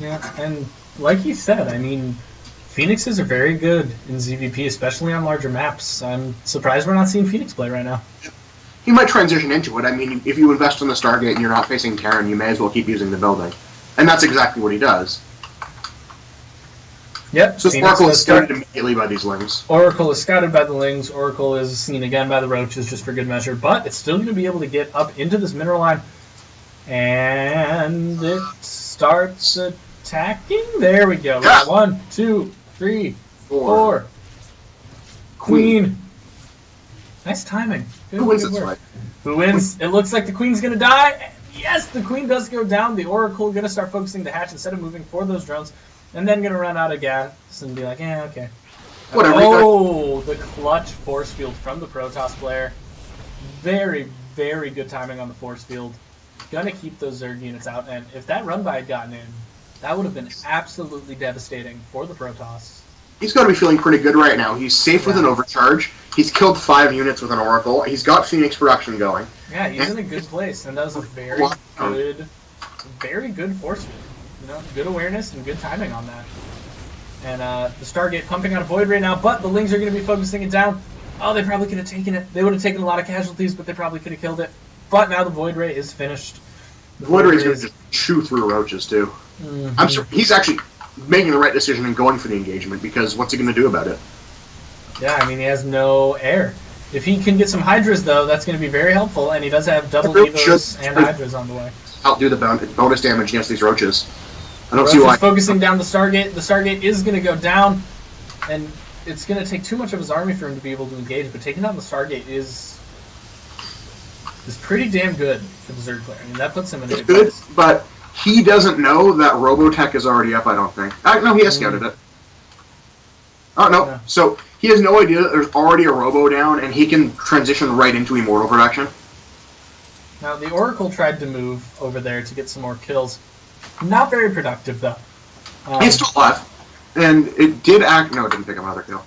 Yeah, and like you said, I mean, Phoenixes are very good in ZVP, especially on larger maps. I'm surprised we're not seeing Phoenix play right now. He might transition into it. I mean, if you invest in the Stargate and you're not facing Terran, you may as well keep using the building. And that's exactly what he does. Yep, So Phoenix Oracle is does start. scouted immediately by these Lings. Oracle is scouted by the Lings. Oracle is seen again by the Roaches just for good measure, but it's still going to be able to get up into this mineral line. And it starts attacking. There we go. Yeah. 1, 2, 3, 4. Queen. Nice timing. Who wins this fight? Who wins? It looks like the Queen's going to die. Yes, the Queen does go down. The Oracle going to start focusing the hatch instead of moving for those drones. And then going to run out of gas and be like, yeah, okay. Whatever. Oh, the clutch force field from the Protoss player. Very, very good timing on the force field. Gonna keep those Zerg units out. And if that run by had gotten in, that would have been absolutely devastating for the Protoss. He's got to be feeling pretty good right now. He's safe with an overcharge. He's killed 5 units with an Oracle. He's got Phoenix production going. Yeah, he's in a good place. And that was a very good force field. You know, good awareness and good timing on that. And the Stargate pumping out a Void Ray now, but the Lings are going to be focusing it down. Oh, they probably could have taken it. They would have taken a lot of casualties, but they probably could have killed it. But now the Void Ray is finished. The Void Ray is going to just chew through Roaches, too. Mm-hmm. I'm sure he's actually making the right decision and going for the engagement, because what's he going to do about it? Yeah, I mean, he has no air. If he can get some Hydras, though, that's going to be very helpful, and he does have double Evos and Hydras on the way. Outdo the bonus damage against these Roaches. I don't Roach see why. is focusing down the Stargate. The Stargate is going to go down, and it's going to take too much of his army for him to be able to engage, but taking down the Stargate is pretty damn good for the Zerg player. I mean, that puts him in a good place. But he doesn't know that Robotech is already up, I don't think. No, he has scouted it. Oh, no. Yeah. So he has no idea that there's already a Robo down, and he can transition right into Immortal production. Now, the Oracle tried to move over there to get some more kills. Not very productive, though. It's still alive. And it did act... No, it didn't pick up another kill.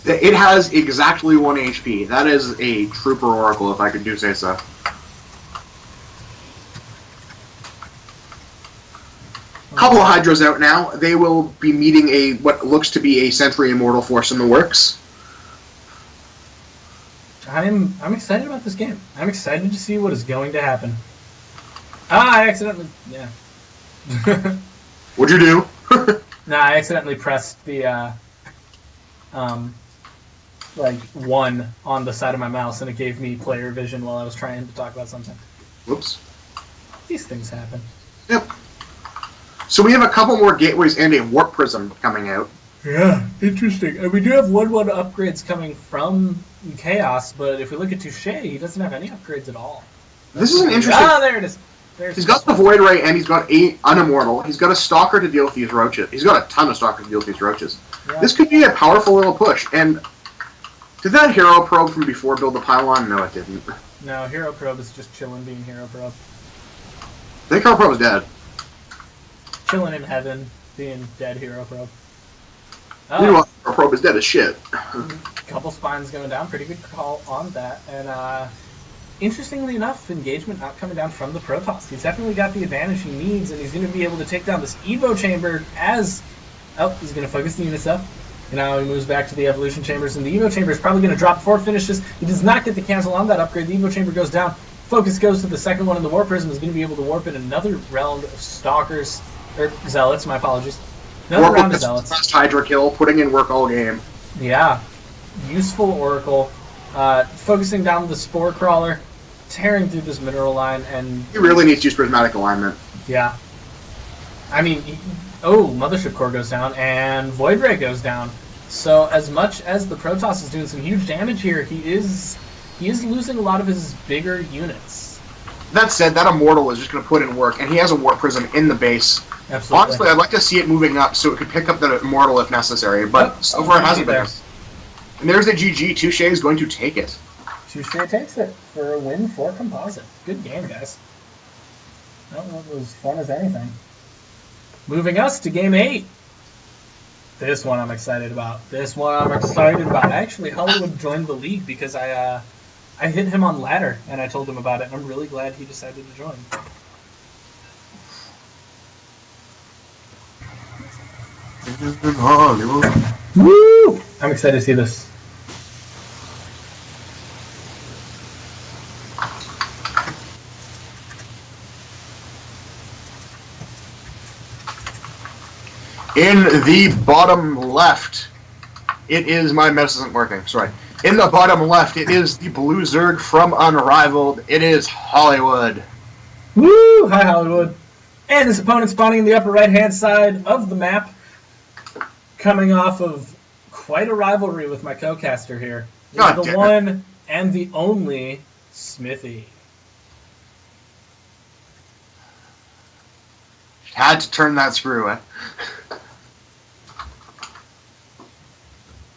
It has exactly 1 HP. That is a Trooper Oracle, if I could do say so. Couple of Hydras out now. They will be meeting what looks to be a Sentry Immortal force in the works. I'm excited about this game. I'm excited to see what is going to happen. I accidentally... Yeah. What'd you do? Nah, I accidentally pressed the, like, 1 on the side of my mouse, and it gave me player vision while I was trying to talk about something. Whoops. These things happen. Yep. So we have a couple more gateways and a Warp Prism coming out. Yeah, interesting. And we do have 1/1 upgrades coming from Chaos, but if we look at Touche, he doesn't have any upgrades at all. This is an interesting... Ah, there it is. He's got the Void Ray and he's got a Unimmortal. He's got a Stalker to deal with these Roaches. He's got a ton of Stalkers to deal with these Roaches. Yeah. This could be a powerful little push. And did that Hero Probe from before build the pylon? No, it didn't. No, Hero Probe is just chilling being Hero Probe. I think Hero Probe is dead. Chilling in heaven, being dead Hero Probe. You know what? Hero Probe is dead as shit. Couple spines going down. Pretty good call on that. And, interestingly enough, engagement not coming down from the Protoss. He's definitely got the advantage he needs, and he's going to be able to take down this Evo Chamber as... Oh, he's going to focus the units up. And now he moves back to the Evolution Chambers, and the Evo Chamber is probably going to drop before it finishes. He does not get the cancel on that upgrade. The Evo Chamber goes down. Focus goes to the second one, and the Warp Prism is going to be able to warp in another round of Stalkers... Or Zealots, my apologies. Another round of Zealots. First Hydra kill, putting in work all game. Yeah. Useful Oracle. Focusing down the Spore Crawler. Tearing through this mineral line, and... He really needs to use Prismatic Alignment. Yeah. I mean, Mothership Core goes down, and Void Ray goes down. So, as much as the Protoss is doing some huge damage here, he is losing a lot of his bigger units. That said, that Immortal is just going to put in work, and he has a Warp Prism in the base. Absolutely. Honestly, I'd like to see it moving up so it could pick up the Immortal if necessary, but so far it hasn't been. And there's the GG. Touche is going to take it. Touche takes it for a win for Composite. Good game, guys. That was fun as anything. Moving us to Game 8. This one I'm excited about. Actually, Hollywood joined the league because I hit him on ladder, and I told him about it, and I'm really glad he decided to join. Woo! I'm excited to see this. In the bottom left, it is... My mouse isn't working, sorry. In the bottom left, it is the blue Zerg from Unrivaled. It is Hollywood. Woo! Hi, Hollywood. And his opponent spawning in the upper right-hand side of the map, coming off of quite a rivalry with my co-caster here. God The one and the only Smithy. Had to turn that screw, eh?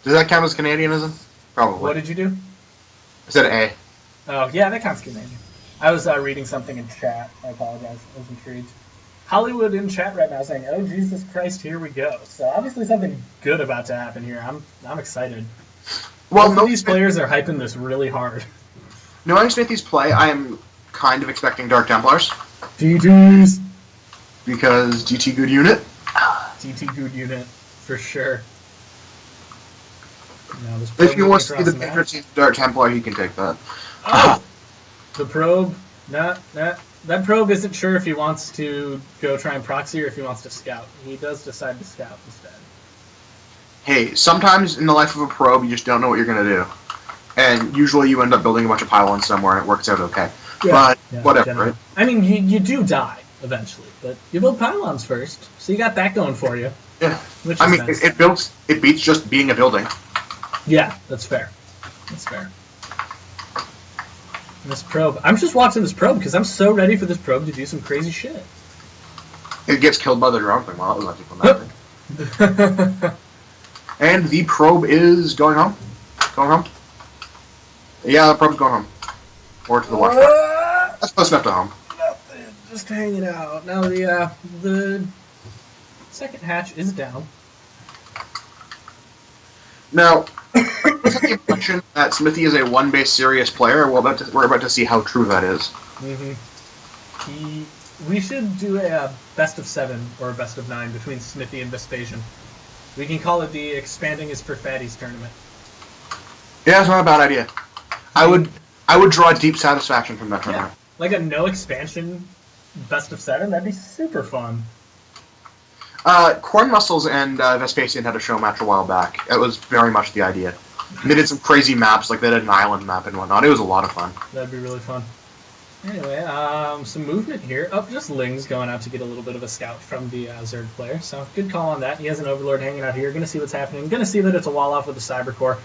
Does that count as Canadianism? Probably. What did you do? I said A. Oh, yeah, that counts Canadian. I was reading something in chat. I apologize. I was intrigued. Hollywood in chat right now saying, "Oh, Jesus Christ, here we go." So obviously something good about to happen here. I'm excited. Well, both of these players are hyping this really hard. Knowing Smithy's play, I am kind of expecting Dark Templars. DTs! Because DT good unit. DT good unit, for sure. Now, if he wants to be the bigger team Dark Templar, he can take that. Oh! The probe. That probe isn't sure if he wants to go try and proxy or if he wants to scout. He does decide to scout instead. Hey, sometimes in the life of a probe, you just don't know what you're going to do. And usually you end up building a bunch of pylons somewhere and it works out okay. Yeah, but whatever, right? I mean, you do die eventually, but you build pylons first. So you got that going for you. Yeah. I mean, nice. It beats just being a building. Yeah, that's fair. That's fair. This probe. I'm just watching this probe because I'm so ready for this probe to do some crazy shit. It gets killed by the drone thing. Well, that was actually fun. And the probe is going home. Going home. Yeah, the probe's going home. Or to the watch tower. That's close enough to home. Nothing. Just hanging out. Now the second hatch is down. Now, I have the impression that Smithy is a one-base serious player. We're about to see how true that is. Mm-hmm. We should do a best of 7 or a best of 9 between Smithy and Vespasian. We can call it the Expanding is for Fatties tournament. Yeah, that's not a bad idea. I would draw deep satisfaction from that tournament. Yeah, like a no expansion best of 7, that'd be super fun. Corn Muscles and Vespasian had a show match a while back. It was very much the idea. And they did some crazy maps, like they did an island map and whatnot. It was a lot of fun. That'd be really fun. Anyway, some movement here. Oh, just Ling's going out to get a little bit of a scout from the Zerg player. So good call on that. He has an Overlord hanging out here. Going to see what's happening. Going to see that it's a wall off with the Cybercore.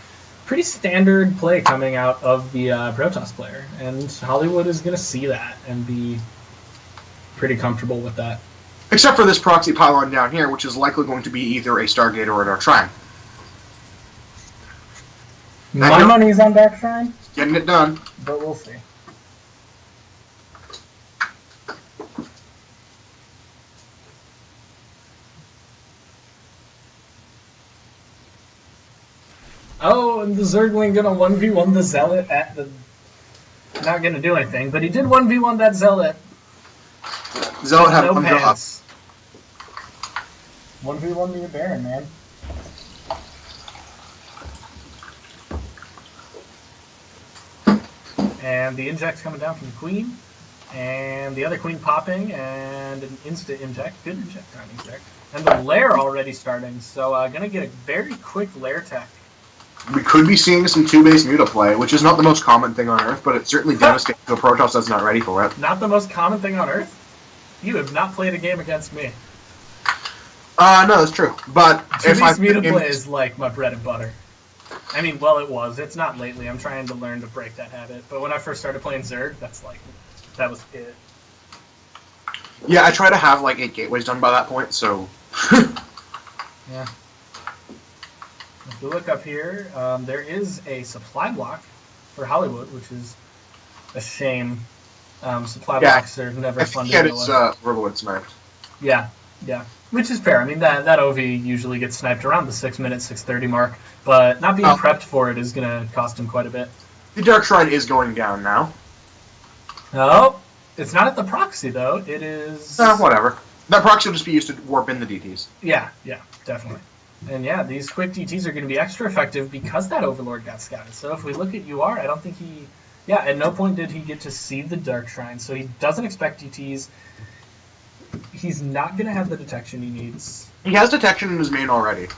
Pretty standard play coming out of the Protoss player. And Hollywood is going to see that and be pretty comfortable with that. Except for this proxy pylon down here, which is likely going to be either a Stargate or a Dark Shrine. My money's on Dark Shrine. Getting it done. But we'll see. Oh, and the Zergling gonna 1v1 the Zealot at the... Not gonna do anything, but he did 1v1 that Zealot. Zealot had one drop. 1v1 the Baron, man. And the inject's coming down from the Queen. And the other Queen popping, and an instant inject. Good inject timing there. And the lair already starting, so gonna get a very quick lair tech. We could be seeing some 2-base Muta play, which is not the most common thing on Earth, but it's certainly devastating to a Protoss that's not ready for it. Not the most common thing on Earth? You have not played a game against me. No, that's true. But if I Muta play is like my bread and butter. I mean, well, it was. It's not lately. I'm trying to learn to break that habit. But when I first started playing Zerg, that was it. Yeah, I try to have like 8 gateways done by that point, so... Yeah. If you look up here, there is a supply block for Hollywood, which is a shame. Supply blocks are never fun to deal with. It's Riverwood sniped. Yeah, yeah. Which is fair. I mean, that OV usually gets sniped around the 6-minute, 6:30 mark, but not being prepped for it is going to cost him quite a bit. The Dark Shrine is going down now. Oh, it's not at the proxy, though. It is... Whatever. That proxy will just be used to warp in the DTs. Yeah, definitely. And yeah, these quick DTs are going to be extra effective because that Overlord got scouted. So if we look at UR, I don't think he... Yeah, at no point did he get to see the Dark Shrine, so he doesn't expect DTs. He's not going to have the detection he needs. He has detection in his main already.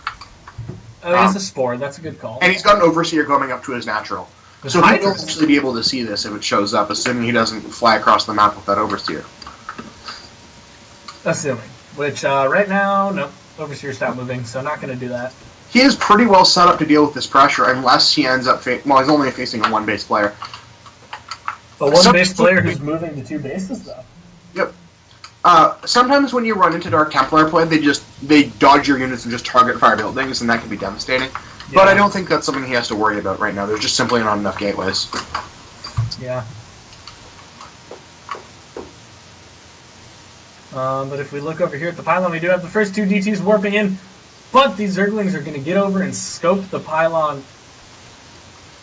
Oh, he has a Spore. That's a good call. And he's got an Overseer going up to his natural. So he will actually be able to see this if it shows up, assuming he doesn't fly across the map with that Overseer. Assuming. Which, right now, nope. Overseer stopped moving, so not going to do that. He is pretty well set up to deal with this pressure, unless he ends up... well, he's only facing a one-base player. A one-base player who's moving to two bases, though. Yep. Sometimes when you run into Dark Templar play, they dodge your units and just target fire buildings, and that can be devastating. Yeah. But I don't think that's something he has to worry about right now. There's just simply not enough gateways. Yeah. But if we look over here at the pylon, we do have the first two DTs warping in, but these Zerglings are going to get over and scope the pylon.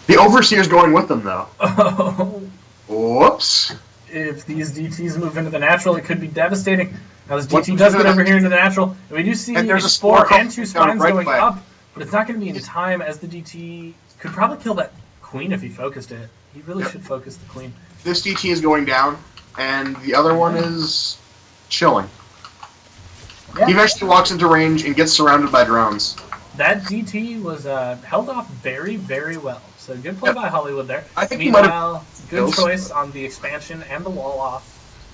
The Overseer's going with them, though. Oh. Whoops. If these DTs move into the natural, it could be devastating. Now this DT does get over here into the natural. And we do see a Spore and two Spines going up, but it's not going to be in time, as the DT could probably kill that Queen if he focused it. He really should focus the Queen. This DT is going down, and the other one is chilling. Yeah. He eventually walks into range and gets surrounded by drones. That DT was held off very, very well. So good play by Hollywood there. I think meanwhile, good choice on the expansion and the wall off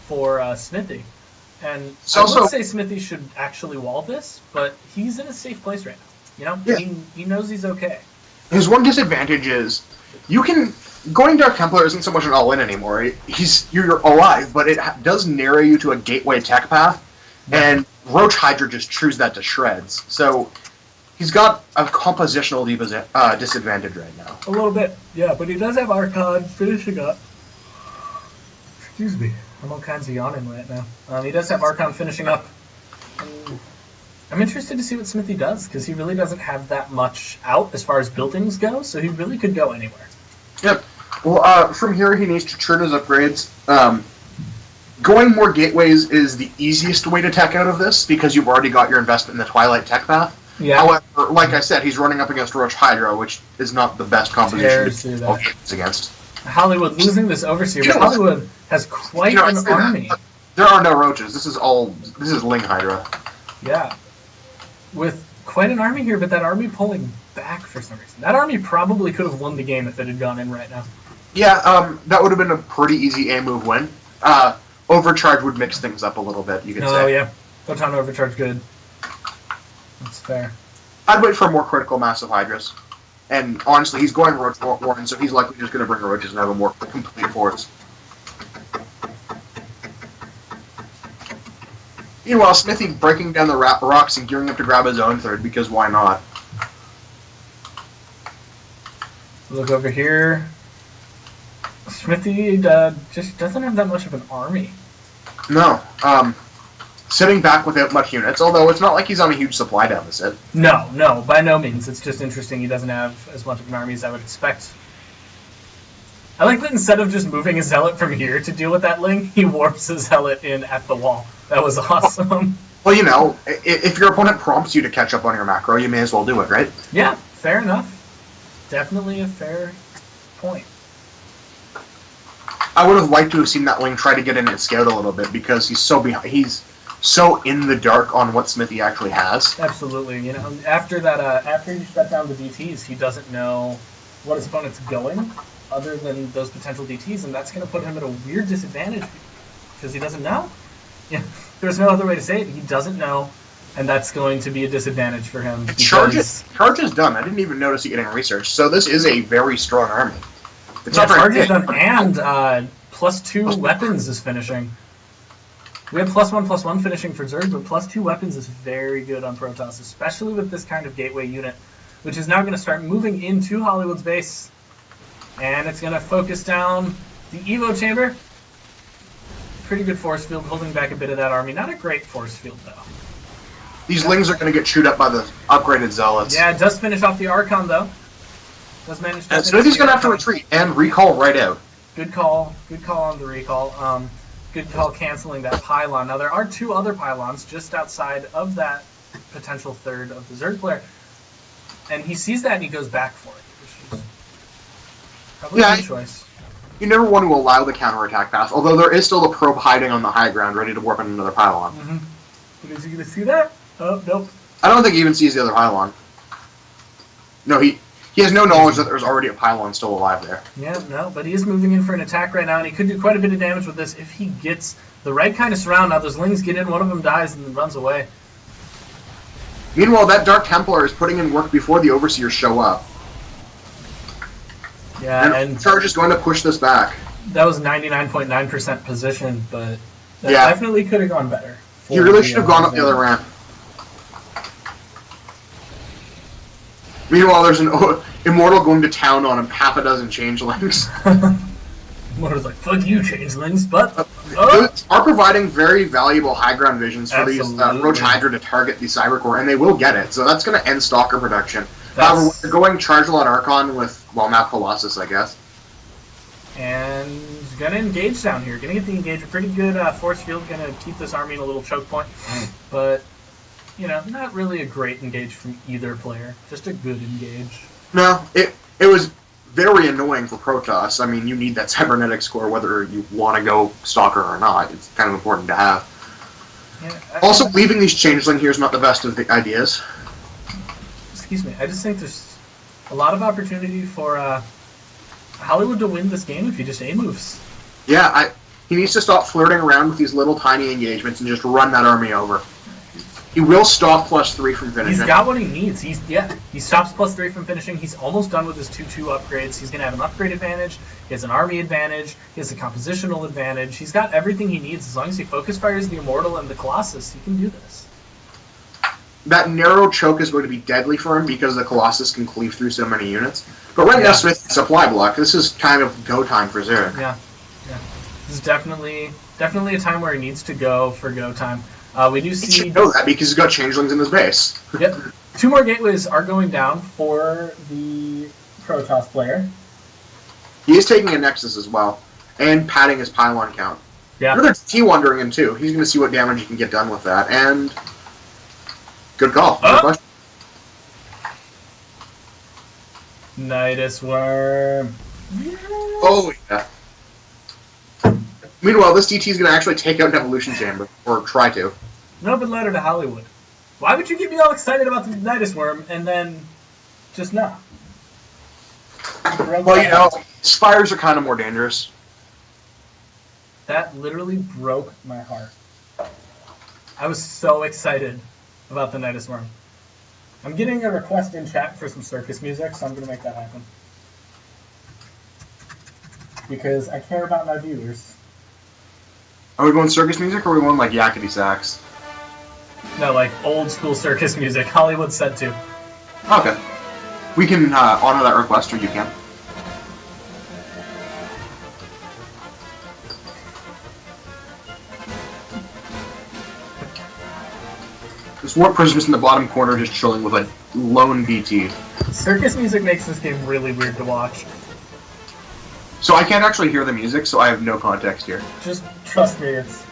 for Smithy. And I would say Smithy should actually wall this, but he's in a safe place right now. You know, he knows he's okay. His one disadvantage is going Dark Templar isn't so much an all-in anymore. You're alive, but it does narrow you to a gateway tech path, and Roach Hydra just chews that to shreds. So he's got a compositional disadvantage right now. A little bit, yeah, but he does have Archon finishing up. Excuse me, I'm all kinds of yawning right now. He does have Archon finishing up. I'm interested to see what Smithy does, because he really doesn't have that much out as far as buildings go, so he really could go anywhere. Yep. Well, from here he needs to churn his upgrades. Going more gateways is the easiest way to tech out of this, because you've already got your investment in the Twilight tech path. Yeah. However, like I said, he's running up against Roach Hydra, which is not the best composition to against. Hollywood losing this Overseer, but Hollywood has quite an army. There are no Roaches. This is Ling Hydra. Yeah. With quite an army here, but that army pulling back for some reason. That army probably could have won the game if it had gone in right now. Yeah, that would have been a pretty easy A-move win. Overcharge would mix things up a little bit, you could say. Oh, yeah. Photon Overcharge good. That's fair. I'd wait for more critical massive Hydras. And honestly, he's going Roach Warren, so he's likely just going to bring Roaches and have a more complete force. Meanwhile, Smithy breaking down the rocks and gearing up to grab his own third, because why not? Look over here. Smithy just doesn't have that much of an army. No. Sitting back without much units, although it's not like he's on a huge supply deficit. No, by no means. It's just interesting he doesn't have as much of an army as I would expect. I like that instead of just moving his Zealot from here to deal with that Ling, he warps his Zealot in at the wall. That was awesome. Well, you know, if your opponent prompts you to catch up on your macro, you may as well do it, right? Yeah, fair enough. Definitely a fair point. I would have liked to have seen that Ling try to get in and scout a little bit, because he's so behind. He's so in the dark on what Smithy actually has. Absolutely. You know, after that, after he shut down the DTs, he doesn't know what his opponent's going, other than those potential DTs, and that's going to put him at a weird disadvantage because he doesn't know. Yeah, there's no other way to say it. He doesn't know, and that's going to be a disadvantage for him. Charge is done. I didn't even notice it getting researched. So this is a very strong army. It's Charge is done, and +2 weapons is finishing. We have +1/+1 finishing for Zerg, but +2 weapons is very good on Protoss, especially with this kind of gateway unit, which is now going to start moving into Hollywood's base. And it's going to focus down the Evo chamber. Pretty good force field, holding back a bit of that army. Not a great force field, though. These Lings are going to get chewed up by the upgraded Zealots. Yeah, it does finish off the Archon, though. Does manage to. And Smithy's going to have to retreat and recall right out. Good call. Good call on the recall. Good call canceling that pylon. Now, there are 2 other pylons just outside of that potential third of the Zerg player. And he sees that and he goes back for it, which is probably a good choice. You never want to allow the counterattack path, although there is still a probe hiding on the high ground ready to warp in another pylon. But is he going to see that? Oh, nope. I don't think he even sees the other pylon. No, he has no knowledge that there's already a pylon still alive there. Yeah, no, but he is moving in for an attack right now, and he could do quite a bit of damage with this if he gets the right kind of surround. Now, those Lings get in, one of them dies and then runs away. Meanwhile, that Dark Templar is putting in work before the Overseers show up. Yeah, and Charge is going to push this back. That was 99.9% position, but that definitely could have gone better. He really should have gone up the other ramp. Meanwhile, there's an Immortal going to town on him, half a dozen changelings. Immortal's like, fuck you, changelings, but... are providing very valuable high ground visions for these Roach Hydra to target the Cyber Core, and they will get it, so that's going to end Stalker production. However, they're going Charge-a-lot Archon with, well, now Colossus, I guess. And going to engage down here. Going to get the engagement. Pretty good force field. Going to keep this army in a little choke point. But, you know, not really a great engage from either player. Just a good engage. No, it was very annoying for Protoss. I mean, you need that cybernetics core whether you want to go Stalker or not. It's kind of important to have. Yeah, also, leaving these Changeling here is not the best of the ideas. Excuse me. I just think there's a lot of opportunity for Hollywood to win this game if he just A-moves. Yeah, he needs to stop flirting around with these little tiny engagements and just run that army over. He will stop +3 from finishing. He's got what he needs. He stops +3 from finishing. He's almost done with his 2-2 upgrades. He's going to have an upgrade advantage. He has an army advantage. He has a compositional advantage. He's got everything he needs. As long as he focus fires the Immortal and the Colossus, he can do this. That narrow choke is going to be deadly for him because the Colossus can cleave through so many units. But right now, Smith supply block. This is kind of go time for Zerg. Yeah. This is definitely a time where he needs to go for go time. We do see. He should know that because he's got changelings in his base. Yep. 2 more gateways are going down for the Protoss player. He is taking a Nexus as well and padding his pylon count. Yeah. Another T wandering in too. He's going to see what damage he can get done with that. And good call. Nidus Worm. Oh yeah. Meanwhile, this DT is going to actually take out an Evolution Chamber, or try to. No, but letter to Hollywood. Why would you get me all excited about the Nidus Worm and then just not? Well, you know, Spires are kind of more dangerous. That literally broke my heart. I was so excited about the Nidus Worm. I'm getting a request in chat for some circus music, so I'm going to make that happen. Because I care about my viewers. Are we going circus music, or are we going like yakety sax? No, like old school circus music. Hollywood said to. Okay. We can honor that request, or you can. This Warp Prisoner's in the bottom corner just chilling with a lone BT. Circus music makes this game really weird to watch. So I can't actually hear the music, so I have no context here. Just trust me, it's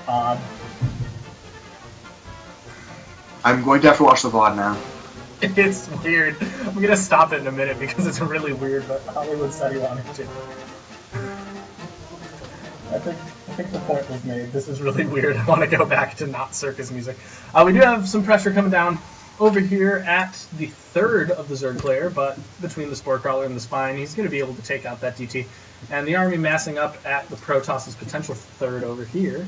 odd. I'm going to have to watch the VOD now. It's weird. I'm going to stop it in a minute because it's really weird, but Hollywood said he wanted to. I think the point was made. This is really weird. I want to go back to not circus music. We do have some pressure coming down over here at the third of the Zerg player, but between the Spore Crawler and the Spine, he's going to be able to take out that DT. And the army massing up at the Protoss's potential third over here.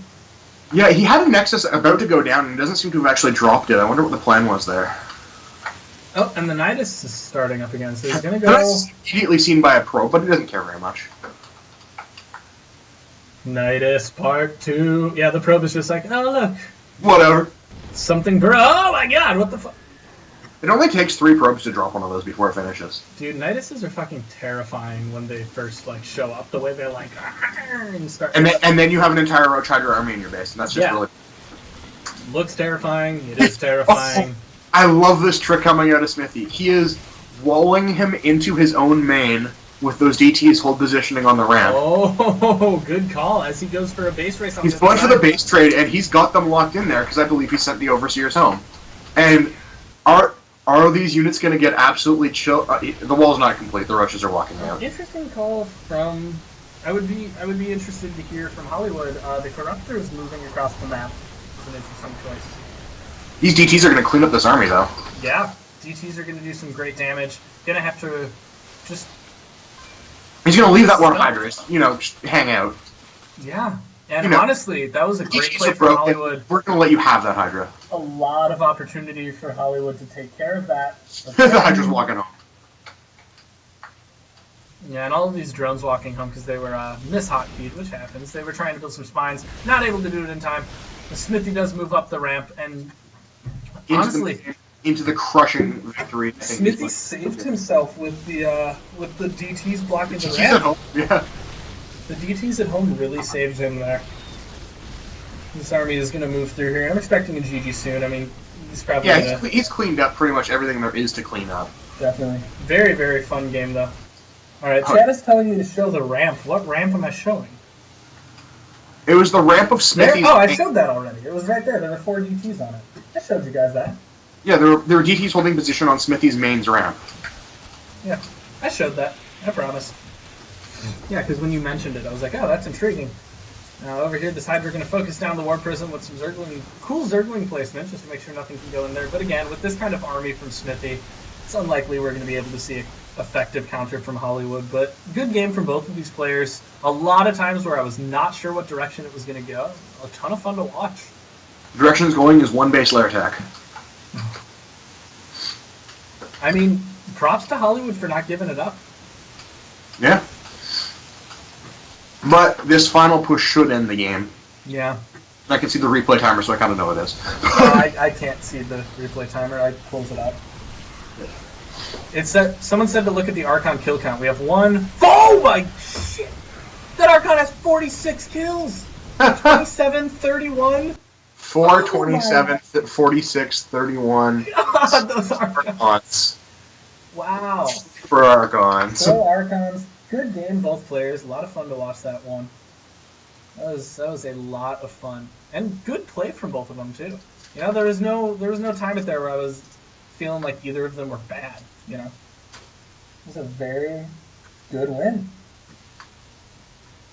Yeah, he had a Nexus about to go down, and he doesn't seem to have actually dropped it. I wonder what the plan was there. Oh, and the Nidus is starting up again, so he's going to go... That's immediately seen by a pro, but he doesn't care very much. Nidus Part 2. Yeah, the probe is just like, oh, look. Whatever. Something oh my god, what the fuck? It only takes 3 probes to drop one of those before it finishes. Dude, Niduses are fucking terrifying when they first, like, show up. The way they're like, and start... And then you have an entire Roach Hydra army in your base, and that's just really... Looks terrifying. It is terrifying. I love this trick coming out of Smithy. He is walling him into his own main with those DTs hold positioning on the ramp. Oh, good call. As he goes for a base race on He's going for the base trade, and he's got them locked in there because I believe he sent the Overseers home. And are these units going to get absolutely chill? The wall's not complete. The Roaches are walking out. Interesting call from. I would be interested to hear from Hollywood. The Corruptor is moving across the map. It's an interesting choice. These DTs are going to clean up this army, though. Yeah, DTs are going to do some great damage. Going to have to just. He's going to leave that one Hydras, just hang out. Yeah, and honestly, that was a great play for Hollywood. We're going to let you have that Hydra. A lot of opportunity for Hollywood to take care of that. The Hydra's walking home. Yeah, and all of these drones walking home because they were mishotkeyd, which happens. They were trying to build some spines, not able to do it in time. The Smithy does move up the ramp, and honestly, into the crushing victory. Smithy saved himself with the DTs blocking the ramp. Yeah. The DTs at home really saved him there. This army is going to move through here. I'm expecting a GG soon. I mean, he's probably he's cleaned up pretty much everything there is to clean up. Definitely. Very, very fun game, though. All right, Chad is telling me to show the ramp. What ramp am I showing? It was the ramp of Smithy's... Oh, I showed that already. It was right there. There were 4 DTs on it. I showed you guys that. Yeah, there were DTs holding position on Smithy's main's ramp. Yeah, I showed that. I promise. Yeah, because when you mentioned it, I was like, oh, that's intriguing. Now, over here, this Hydra going to focus down the War Prism with some cool Zergling placement, just to make sure nothing can go in there. But again, with this kind of army from Smithy, it's unlikely we're going to be able to see an effective counter from Hollywood. But good game from both of these players. A lot of times where I was not sure what direction it was going to go. A ton of fun to watch. The direction it's going is one base layer attack. I mean, props to Hollywood for not giving it up. Yeah. But this final push should end the game. Yeah. I can see the replay timer, so I kind of know what it is. I can't see the replay timer. I close it up. Someone said to look at the Archon kill count. We have one. Oh my shit! That Archon has 46 kills. 27, 31. 4, 27, 46, 31. God, those Archons. Wow. For Archons. 4 Archons. Good game, both players. A lot of fun to watch that one. That was a lot of fun, and good play from both of them too. There was no time at there where I was feeling like either of them were bad. It was a very good win.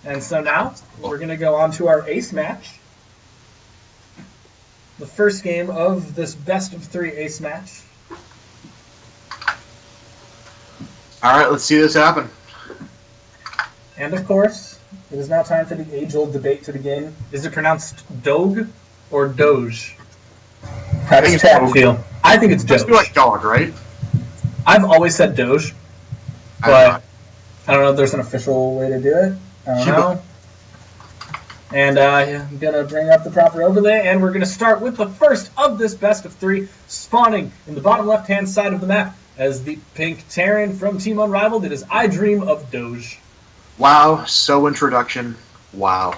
And so now we're gonna go on to our ace match, the first game of this best of 3 ace match. All right, let's see this happen. And of course, it is now time for the age-old debate to begin. Is it pronounced Doge or Doge? How does Chad feel? I think it's Doge. It's like dog, right? I've always said Doge, but I don't know if there's an official way to do it. I don't know. And I'm going to bring up the proper overlay, and we're going to start with the first of this best of 3, spawning in the bottom left-hand side of the map as the pink Terran from Team Unrivaled. It is I Dream of Doge. Wow, so introduction. Wow.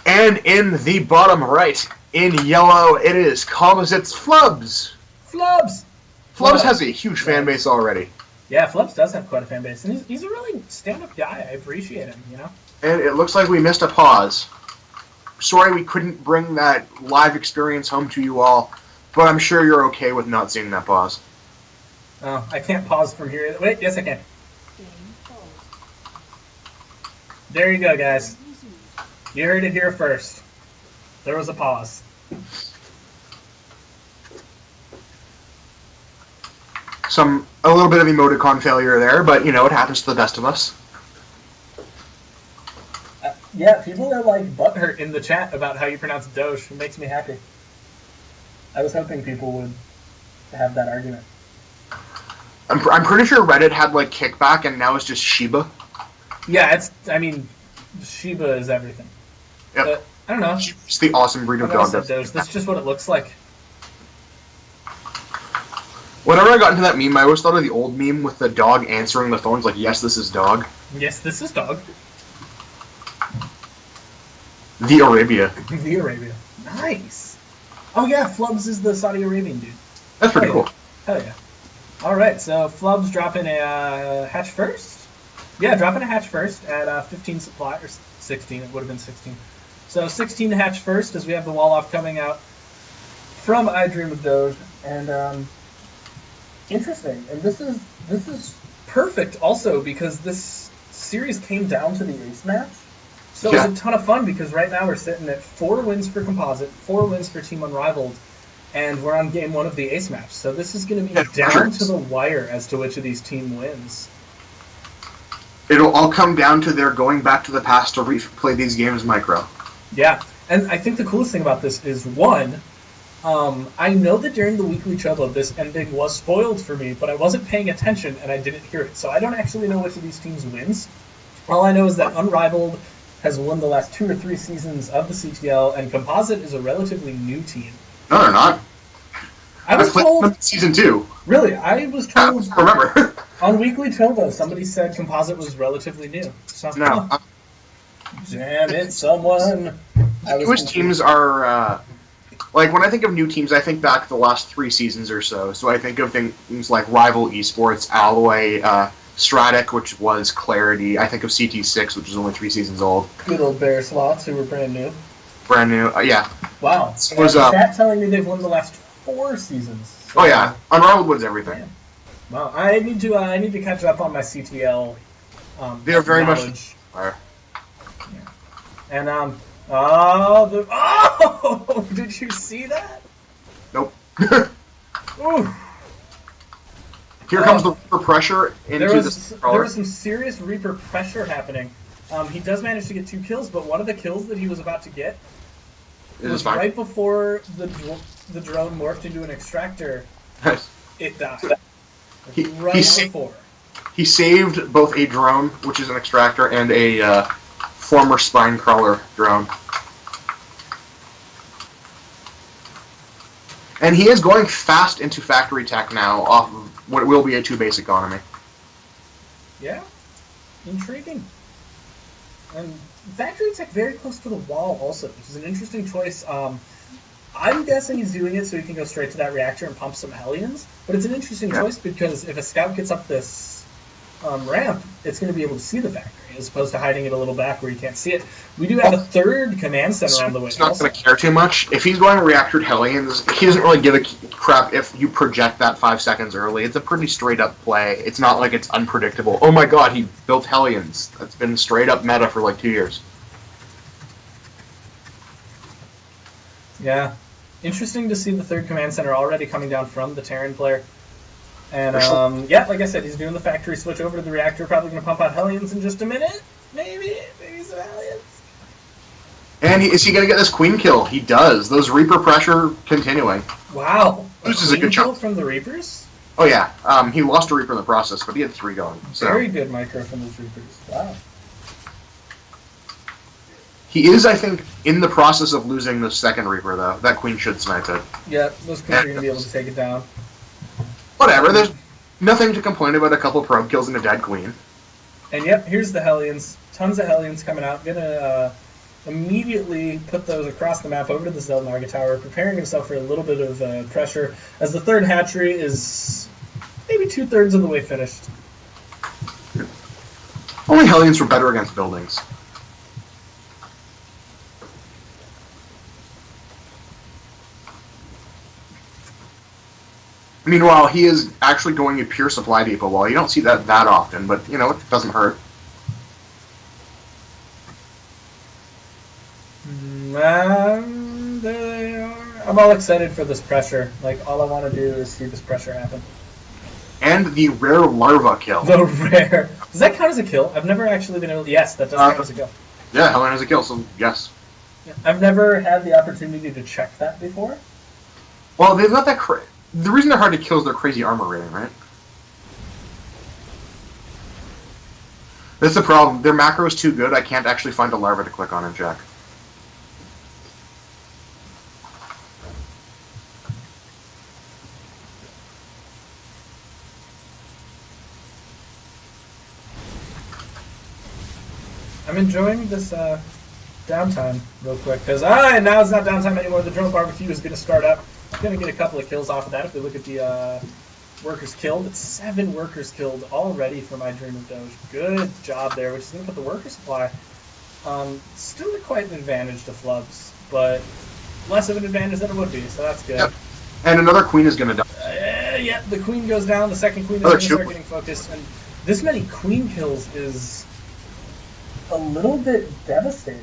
And in the bottom right, in yellow, it is Composite's Flubs. Flubs has a huge fan base already. Yeah, Flubs does have quite a fan base, and he's a really stand-up guy. I appreciate him, And it looks like we missed a pause. Sorry we couldn't bring that live experience home to you all, but I'm sure you're okay with not seeing that pause. Oh, I can't pause from here. Wait, yes I can. There you go, guys. You heard it here first. There was a pause. A little bit of emoticon failure there, but it happens to the best of us. Yeah, people are like butthurt in the chat about how you pronounce Doge. It makes me happy. I was hoping people would have that argument. I'm pretty sure Reddit had kickback, and now it's just Shiba. Yeah, Shiba is everything. Yep. But, I don't know. It's the awesome breed of dog. That's just what it looks like. Whenever I got into that meme, I always thought of the old meme with the dog answering the phones like, yes, this is dog. Yes, this is dog. The Arabia. The Arabia. Nice. Oh yeah, Flubs is the Saudi Arabian dude. That's pretty cool. Hell yeah. Alright, so Flubs dropping a hatch first. Yeah, dropping a hatch first at 15 supply, or 16, it would have been 16. So 16 to hatch first as we have the wall off coming out from I Dream of Doge. And interesting. And this is perfect also because this series came down to the ace match. So Yeah. it was a ton of fun because right now we're sitting at 4 wins for Composite, 4 wins for Team Unrivaled, and we're on game 1 of the ace match. So this is going to be down to the wire as to which of these team wins. It'll all come down to their going back to the past to replay these games micro. Yeah, and I think the coolest thing about this is, one, I know that during the weekly Chobo, this ending was spoiled for me, but I wasn't paying attention and I didn't hear it. So I don't actually know which of these teams wins. All I know is that Unrivaled has won the last 2 or 3 seasons of the CTL, and Composite is a relatively new team. No, they're not. I was told... Season 2. Really? I was told... I remember. On Weekly Chobo, somebody said Composite was relatively new. So, No. Damn it, someone. Newest teams are... like, when I think of new teams, I think back the last 3 seasons or so. So I think of things like Rival Esports, Alloy, Stratic, which was Clarity. I think of CT6, which is only 3 seasons old. Good old Bear Slots, who were brand new. Brand new, yeah. Wow. So was, that telling me they've won the last 4 seasons. So, oh yeah, Unrivaled wins everything. Yeah. Well, I need to catch up on my CTL. They are very knowledge. much. Yeah. And oh! Did you see that? Nope. Ooh. Here comes the Reaper pressure into there the was some serious Reaper pressure happening. He does manage to get 2 kills, but one of the kills that he was about to get was right before the drone morphed into an extractor. It died. Right before. He saved both a drone, which is an extractor, and a former spine crawler drone. And he is going fast into factory tech now off of what will be a 2-base economy. Yeah. Intriguing. And factory tech very close to the wall also, which is an interesting choice. I'm guessing he's doing it so he can go straight to that reactor and pump some Hellions, but it's an interesting choice because if a scout gets up this ramp, it's going to be able to see the factory as opposed to hiding it a little back where you can't see it. We do have a 3rd command center on the way. He's not going to care too much. If he's going to reactor Hellions, he doesn't really give a crap if you project that 5 seconds early. It's a pretty straight up play. It's not like it's unpredictable. Oh my god, he built Hellions. That's been straight up meta for like 2 years. Yeah. Interesting to see the 3rd command center already coming down from the Terran player. And, yeah, like I said, he's doing the factory switch over to the reactor. Probably going to pump out Hellions in just a minute. Maybe some Hellions. And is he going to get this queen kill? He does. Those Reaper pressure continuing. Wow. This is a good kill chunk. from the Reapers? Oh, yeah. He lost a Reaper in the process, but he had 3 going. So. Very good micro from those Reapers. Wow. He is, I think, in the process of losing the 2nd Reaper, though. That queen should snipe it. Yeah, those queens are going to be able to take it down. Whatever, there's nothing to complain about a couple probe kills and a dead queen. And yep, here's the Hellions. Tons of Hellions coming out. Gonna immediately put those across the map over to the Zeldnarga Tower, preparing himself for a little bit of pressure, as the 3rd hatchery is maybe 2/3 of the way finished. Only Hellions were better against buildings. Meanwhile, he is actually going a pure supply depot wall. You don't see that often, but, you know, it doesn't hurt. There they are. I'm all excited for this pressure. Like, all I want to do is see this pressure happen. And the rare larva kill. The rare. Does that count as a kill? I've never actually been able to... Yes, that does count as a kill. Yeah, Helen has a kill, so yes. Yeah, I've never had the opportunity to check that before. Well, they've got that... The reason they're hard to kill is their crazy armor rating, right? That's the problem. Their macro is too good, I can't actually find a larva to click on and check. I'm enjoying this downtime real quick, because now it's not downtime anymore. The drone barbecue is going to start up. I'm going to get a couple of kills off of that if we look at the workers killed. It's 7 workers killed already for my Dream of Doge. Good job there, which is going to put the worker supply still quite an advantage to Flubs, but less of an advantage than it would be, so that's good. Yep. And another queen is going to die. Yeah, the queen goes down. The second queen is going to start getting focused, and this many queen kills is a little bit devastating.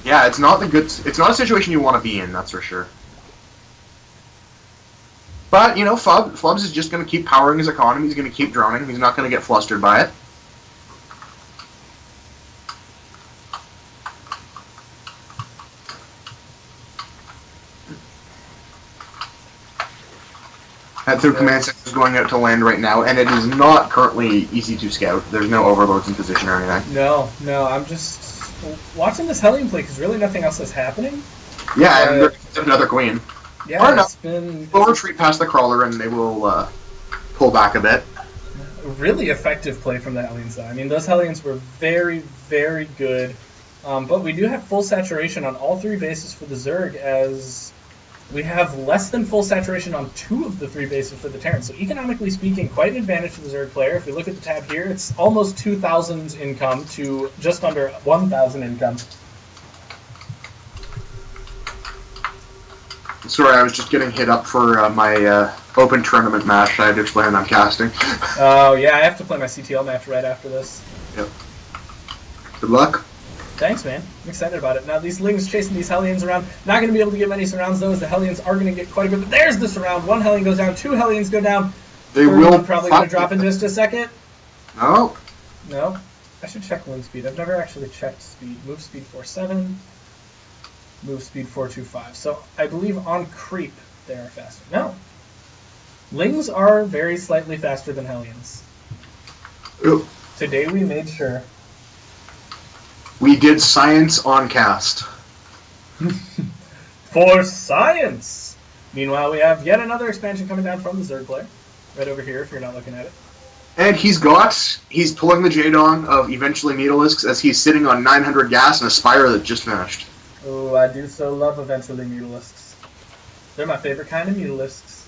Yeah, it's not a situation you want to be in, that's for sure. But, you know, Flubs is just going to keep powering his economy. He's going to keep droning. He's not going to get flustered by it. That through command center is going out to land right now, and it is not currently easy to scout. There's no overloads in position or anything. No, I'm just watching this Hellion play because really nothing else is happening. Yeah, and there's another queen. Yeah, it's been... We'll retreat past the crawler, and they will pull back a bit. Really effective play from the Hellion side. I mean, those Hellions were very, very good. But we do have full saturation on all 3 bases for the Zerg, as we have less than full saturation on 2 of the 3 bases for the Terran. So economically speaking, quite an advantage for the Zerg player. If we look at the tab here, it's almost 2,000 income to just under 1,000 income. Sorry, I was just getting hit up for my open tournament match. I had to explain I'm casting. Oh, yeah, I have to play my CTL match right after this. Yep. Good luck. Thanks, man. I'm excited about it. Now, these Lings chasing these Hellions around. Not going to be able to get many surrounds, though, as the Hellions are going to get quite a bit. But there's the surround. 1 Hellion goes down. 2 Hellions go down. They will probably going to drop in just a second. No. No. I should check wind speed. I've never actually checked speed. Move speed 4.7. Move speed 4.25. So I believe on creep they are faster. No. Lings are very slightly faster than Hellions. Ooh. Today we made sure. We did science on cast. For science! Meanwhile, we have yet another expansion coming down from the Zerg player. Right over here, if you're not looking at it. And he's pulling the Jadon of eventually Mutalisks as he's sitting on 900 gas and a Spire that just finished. Oh, I do so love eventually Mutalisks. They're my favorite kind of Mutalisks.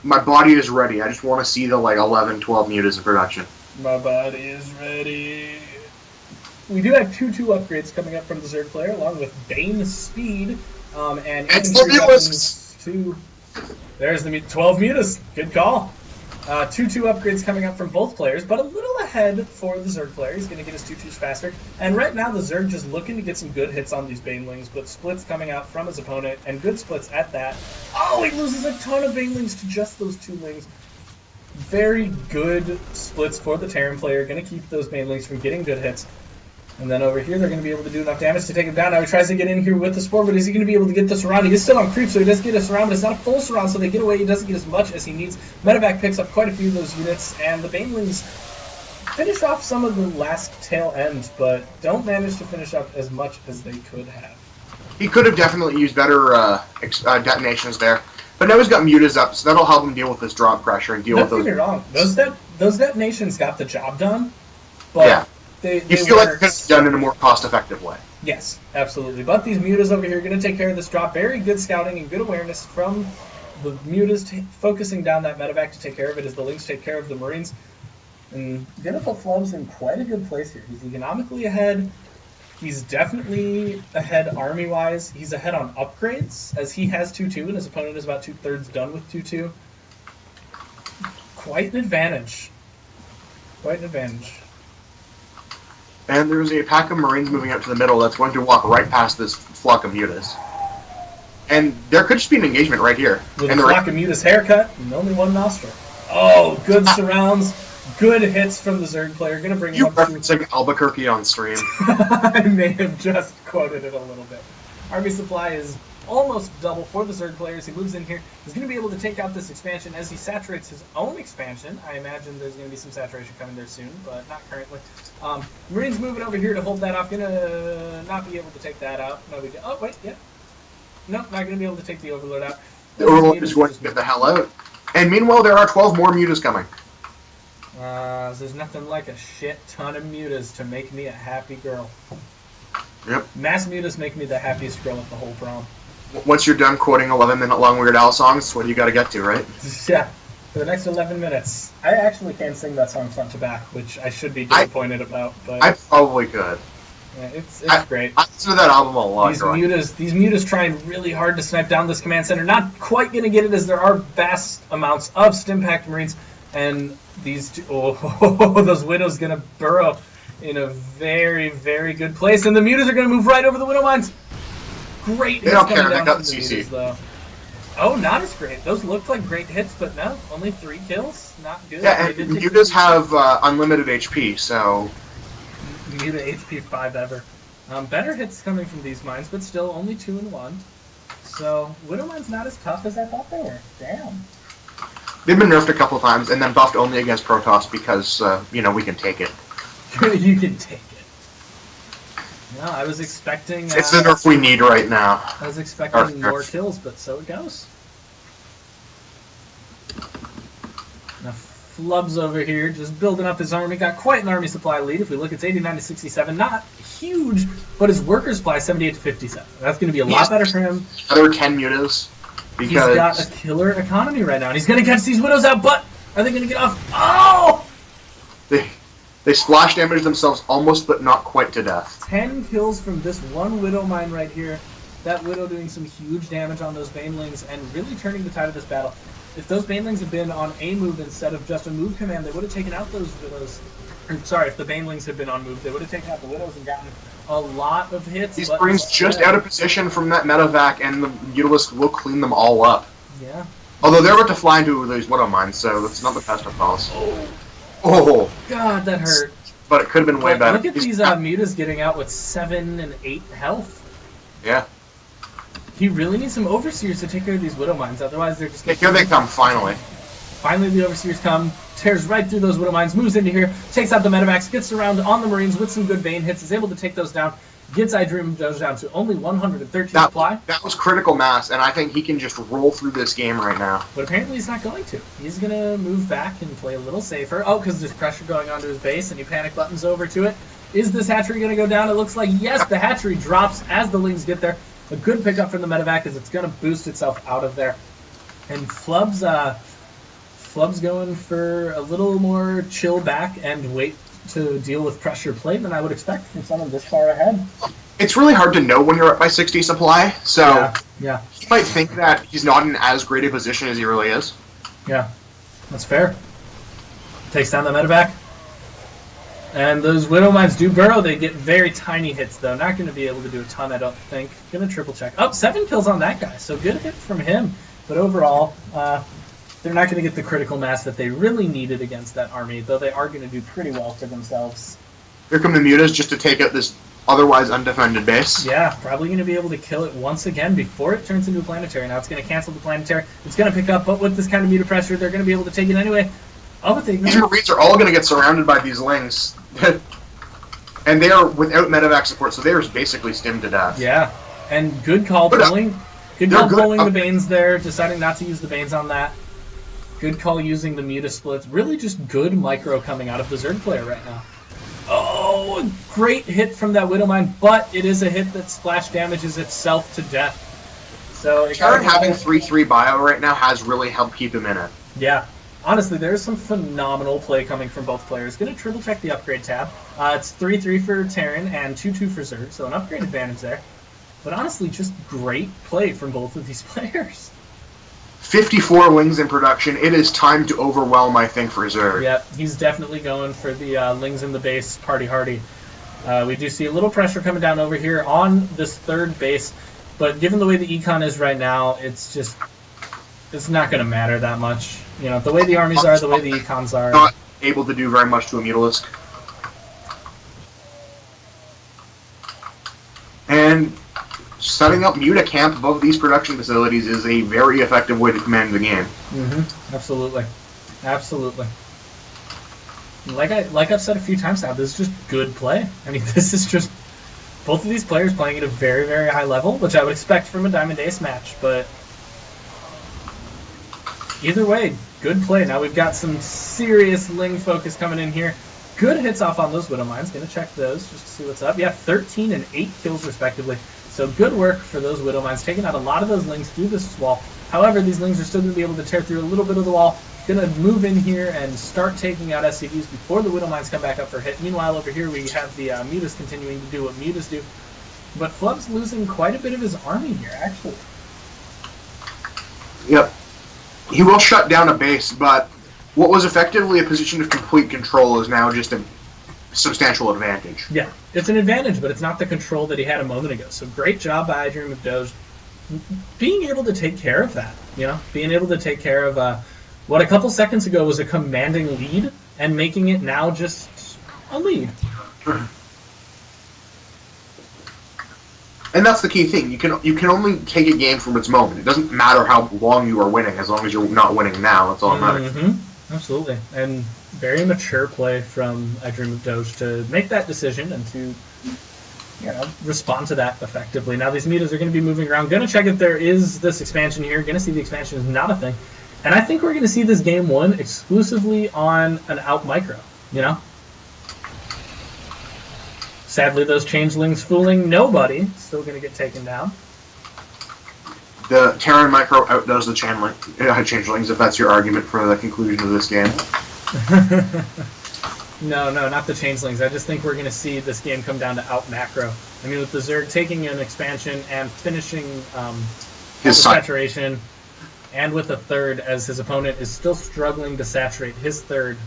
My body is ready. I just want to see the 11, 12 mutas in production. My body is ready. We do have 2-2 upgrades coming up from the Zerg player, along with Bane Speed, and infantry weapons to... There's the 12 mutas. Good call. 2-2 upgrades coming up from both players, but a little ahead for the Zerg player. He's going to get his 2-2s faster. And right now, the Zerg just looking to get some good hits on these Banelings, but splits coming out from his opponent, and good splits at that. Oh, he loses a ton of Banelings to just those 2 Lings. Very good splits for the Terran player. Going to keep those Banelings from getting good hits. And then over here, they're going to be able to do enough damage to take him down. Now he tries to get in here with the Spore, but is he going to be able to get the surround? He is still on creep, so he does get a surround, but it's not a full surround, so they get away. He doesn't get as much as he needs. Medevac picks up quite a few of those units, and the Banelings finish off some of the last tail ends, but don't manage to finish up as much as they could have. He could have definitely used better detonations there. But now he's got mutas up, so that'll help him deal with this drop pressure and deal with those... Don't get me wrong. Those detonations got the job done, but... Yeah. You feel like it could be done in a more cost-effective way. Yes, absolutely. But these mutas over here are going to take care of this drop. Very good scouting and good awareness from the mutas, focusing down that medevac to take care of it as the Lynx take care of the Marines. And going to put Flubs in quite a good place here. He's economically ahead. He's definitely ahead army-wise. He's ahead on upgrades, as he has 2-2, and his opponent is about 2/3 done with 2-2. Quite an advantage. Quite an advantage. And there's a pack of Marines moving out to the middle that's going to walk right past this flock of mutas. And there could just be an engagement right here. With a flock of mutas haircut and only 1 nostril. Oh, good surrounds. Good hits from the Zerg player. Going to bring you him up referencing Albuquerque on stream. I may have just quoted it a little bit. Army supply is almost double for the Zerg players. He moves in here. He's going to be able to take out this expansion as he saturates his own expansion. I imagine there's going to be some saturation coming there soon, but not currently. Marines moving over here to hold that off. Going to not be able to take that out. No, oh, wait, yeah. Nope, not going to be able to take the Overlord out. The Overlord is going to get the hell out. And meanwhile, there are 12 more mutas coming. There's nothing like a shit ton of mutas to make me a happy girl. Yep. Mass mutas make me the happiest girl at the whole prom. once you're done quoting 11-minute long Weird Al songs, what do you got to get to, right? Yeah, for the next 11 minutes. I actually can't sing that song front to back, which I should be disappointed about. But I probably could. Yeah, it's great. I listen to that album a lot. These mutas trying really hard to snipe down this command center. Not quite going to get it, as there are vast amounts of Stimpact Marines. And these two, those Widows going to burrow in a very, very good place. And the mutas are going to move right over the Widow Mines. Great hits coming down from the mutas, though. Oh, not as great. Those looked like great hits, but no, only 3 kills. Not good. Yeah, and mutas have unlimited HP, so... Muta HP 5 ever. Better hits coming from these mines, but still only 2 and 1. So, Widow Mine's not as tough as I thought they were. Damn. They've been nerfed a couple times, and then buffed only against Protoss because, we can take it. You can take it. No, I was expecting... it's the nerf we need right now. I was expecting more kills, but so it goes. Now, Flub's over here, just building up his army. Got quite an army supply lead. If we look, it's 89 to 67. Not huge, but his worker supply is 78 to 57. That's going to be a lot better for him. Other 10 mutas. Because he's got a killer economy right now, and he's going to catch these Widows out, but are they going to get off? Oh! They splash damage themselves almost, but not quite to death. 10 kills from this one Widow Mine right here. That Widow doing some huge damage on those Banelings and really turning the tide of this battle. If those Banelings had been on a move instead of just a move command, they would have taken out those Widows. Sorry, if the Banelings had been on move, they would have taken out the Widows and gotten a lot of hits. These Marines just out of position from that medevac, and the Mutalisk will clean them all up. Yeah. Although they're about to fly into these Widow Mines, so that's not the best of calls. Oh. God, that hurt. But it could have been way better. Look at these mutas getting out with 7 and 8 health. Yeah. He really needs some Overseers to take care of these Widow Mines, otherwise they're just... Here they come, finally. Finally the Overseers come, tears right through those Widow Mines, moves into here, takes out the medevacs, gets around on the Marines with some good Bane hits, is able to take those down, gets iDream those down to only 113 supply. That was critical mass, and I think he can just roll through this game right now. But apparently he's not going to. He's going to move back and play a little safer. Oh, because there's pressure going onto his base, and he panic buttons over to it. Is this hatchery going to go down? It looks like yes, the hatchery drops as the Lings get there. A good pickup from the medevac as it's going to boost itself out of there. And Flub's going for a little more chill back and wait to deal with pressure play than I would expect from someone this far ahead. It's really hard to know when you're up by 60 supply, so yeah. You might think that he's not in as great a position as he really is. Yeah, that's fair. Takes down the medevac. And those Widow Mines do burrow. They get very tiny hits, though. Not going to be able to do a ton, I don't think. Going to triple check. Oh, 7 kills on that guy, so good hit from him. But overall, they're not going to get the critical mass that they really needed against that army, though they are going to do pretty well for themselves. Here come the mutas just to take out this otherwise undefended base. Yeah, probably going to be able to kill it once again before it turns into a planetary. Now it's going to cancel the planetary. It's going to pick up, but with this kind of muta pressure, they're going to be able to take it anyway. Oh, but these Marines are all going to get surrounded by these Lings. And they are without medevac support, so they are basically stimmed to death. Yeah, and good call pulling. Good call pulling the Banes there, deciding not to use the Banes on that. Good call using the Muta splits. Really just good micro coming out of the Zerg player right now. Oh, a great hit from that Widow Mine, but it is a hit that splash damages itself to death. So Karen having 3/3 bio right now has really helped keep him in it. Yeah. Honestly, there's some phenomenal play coming from both players. Going to triple check the upgrade tab. It's 3/3 for Terran and 2/2 for Zerg, so an upgrade advantage there. But honestly, just great play from both of these players. 54 Lings in production. It is time to overwhelm, I think, for Zerg. Yep, he's definitely going for the Lings in the base party hardy. We do see a little pressure coming down over here on this third base, but given the way the econ is right now, it's not going to matter that much. You know, the way the armies are, the way the econs are. Not able to do very much to a Mutalisk. And setting up Muta camp above these production facilities is a very effective way to command the game. Mm-hmm. Absolutely. Absolutely. Like I've said a few times now, this is just good play. I mean, this is just both of these players playing at a very, very high level, which I would expect from a Diamond Ace match, but either way, good play. Now we've got some serious Ling focus coming in here. Good hits off on those Widow Mines. Going to check those just to see what's up. Yeah, 13 and 8 kills respectively. So good work for those Widow Mines, taking out a lot of those Lings through this wall. However, these Lings are still going to be able to tear through a little bit of the wall. Going to move in here and start taking out SCVs before the Widow Mines come back up for hit. Meanwhile, over here we have the Mutas continuing to do what Mutas do. But Flub's losing quite a bit of his army here, actually. Yep. He will shut down a base, but what was effectively a position of complete control is now just a substantial advantage. Yeah, it's an advantage, but it's not the control that he had a moment ago. So great job by Dream of Doge being able to take care of that, being able to take care of what a couple seconds ago was a commanding lead and making it now just a lead. And that's the key thing. You can only take a game from its moment. It doesn't matter how long you are winning, as long as you're not winning now. That's all that matters. Mm-hmm. Absolutely. And very mature play from I Dream of Doge to make that decision and to respond to that effectively. Now these Mutas are going to be moving around. Going to check if there is this expansion here. Going to see the expansion is not a thing. And I think we're going to see this game won exclusively on an out micro, Sadly, those changelings fooling nobody. Still going to get taken down. The Terran micro outdoes the changelings, if that's your argument for the conclusion of this game. No, not the changelings. I just think we're going to see this game come down to out macro. I mean, with the Zerg taking an expansion and finishing his saturation, and with a third, as his opponent is still struggling to saturate his third,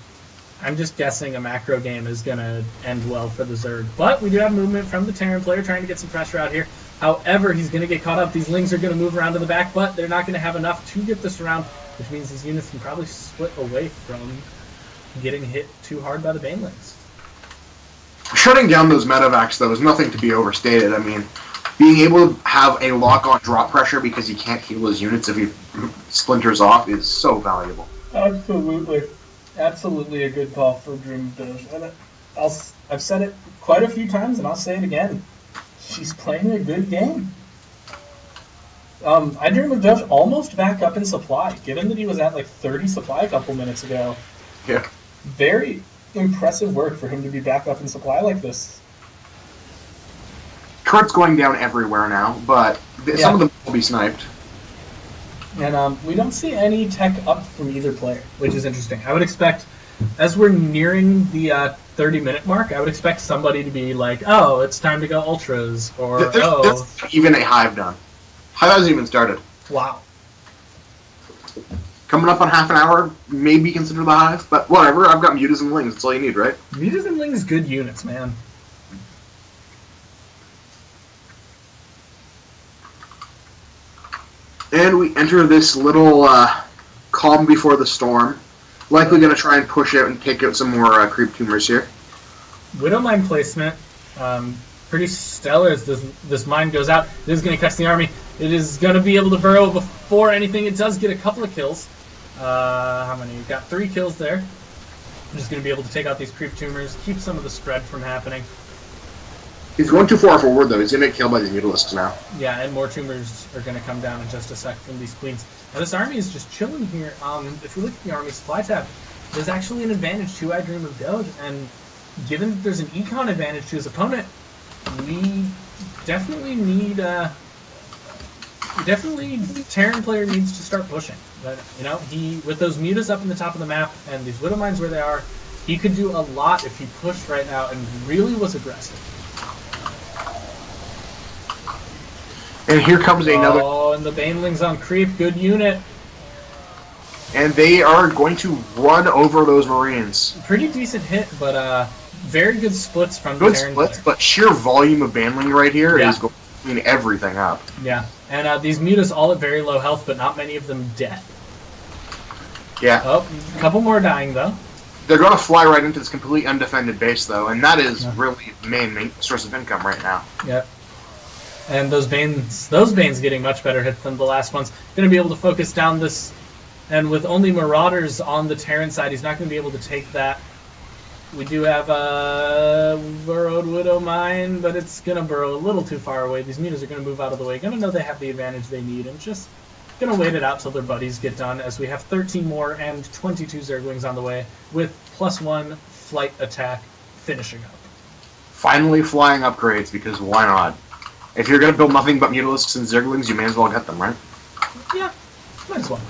I'm just guessing a macro game is going to end well for the Zerg. But we do have movement from the Terran player trying to get some pressure out here. However, he's going to get caught up. These Lings are going to move around to the back, but they're not going to have enough to get this around, which means these units can probably split away from getting hit too hard by the Banelings. Shutting down those medevacs, though, is nothing to be overstated. I mean, being able to have a lock-on drop pressure because he can't heal his units if he splinters off is so valuable. Absolutely. Absolutely a good call for Dream of Doge. And I've said it quite a few times, and I'll say it again. She's playing a good game. I Dream of Doge almost back up in supply, given that he was at like 30 supply a couple minutes ago. Yeah. Very impressive work for him to be back up in supply like this. Kurt's going down everywhere now, but some of them will be sniped. And we don't see any tech up from either player, which is interesting. I would expect, as we're nearing the 30-minute mark, I would expect somebody to be like, oh, it's time to go ultras, or there's even a Hive done. Hive hasn't even started. Wow. Coming up on half an hour, maybe consider the Hive, but whatever, I've got Mutas and Lings, that's all you need, right? Mutas and Lings, good units, man. And we enter this little calm before the storm. Likely going to try and push out and take out some more creep tumors here. Widow Mine placement, pretty stellar as this mine goes out. It is going to catch the army. It is going to be able to burrow before anything. It does get a couple of kills. How many? You've got 3 kills there. I'm just going to be able to take out these creep tumors, keep some of the spread from happening. He's going too far forward, though. He's going to get killed by these Mutalisks now. Yeah, and more tumors are going to come down in just a sec from these queens. Now, this army is just chilling here. If we look at the army supply tab, there's actually an advantage to I Dream of Doge, and given that there's an econ advantage to his opponent, we definitely need... Terran player needs to start pushing. But, he with those Mutas up in the top of the map and these Widow Mines where they are, he could do a lot if he pushed right now and really was aggressive. And here comes another... Oh, and the Banelings on creep. Good unit. And they are going to run over those Marines. Pretty decent hit, but very good splits from the Terran player. But sheer volume of Banling right here is going to clean everything up. Yeah, and these Mutas all at very low health, but not many of them dead. Yeah. Oh, a couple more dying, though. They're going to fly right into this completely undefended base, though, and that is really the main source of income right now. Yep. And those Banes getting much better hits than the last ones. Going to be able to focus down this, and with only Marauders on the Terran side, he's not going to be able to take that. We do have a burrowed Widow Mine, but it's going to burrow a little too far away. These Mutas are going to move out of the way. Going to know they have the advantage they need, and just going to wait it out till their buddies get done, as we have 13 more and 22 Zerglings on the way, with +1 flight attack finishing up. Finally flying upgrades, because why not? If you're gonna build nothing but Mutalisks and Zerglings, you may as well get them, right? Yeah, might as well.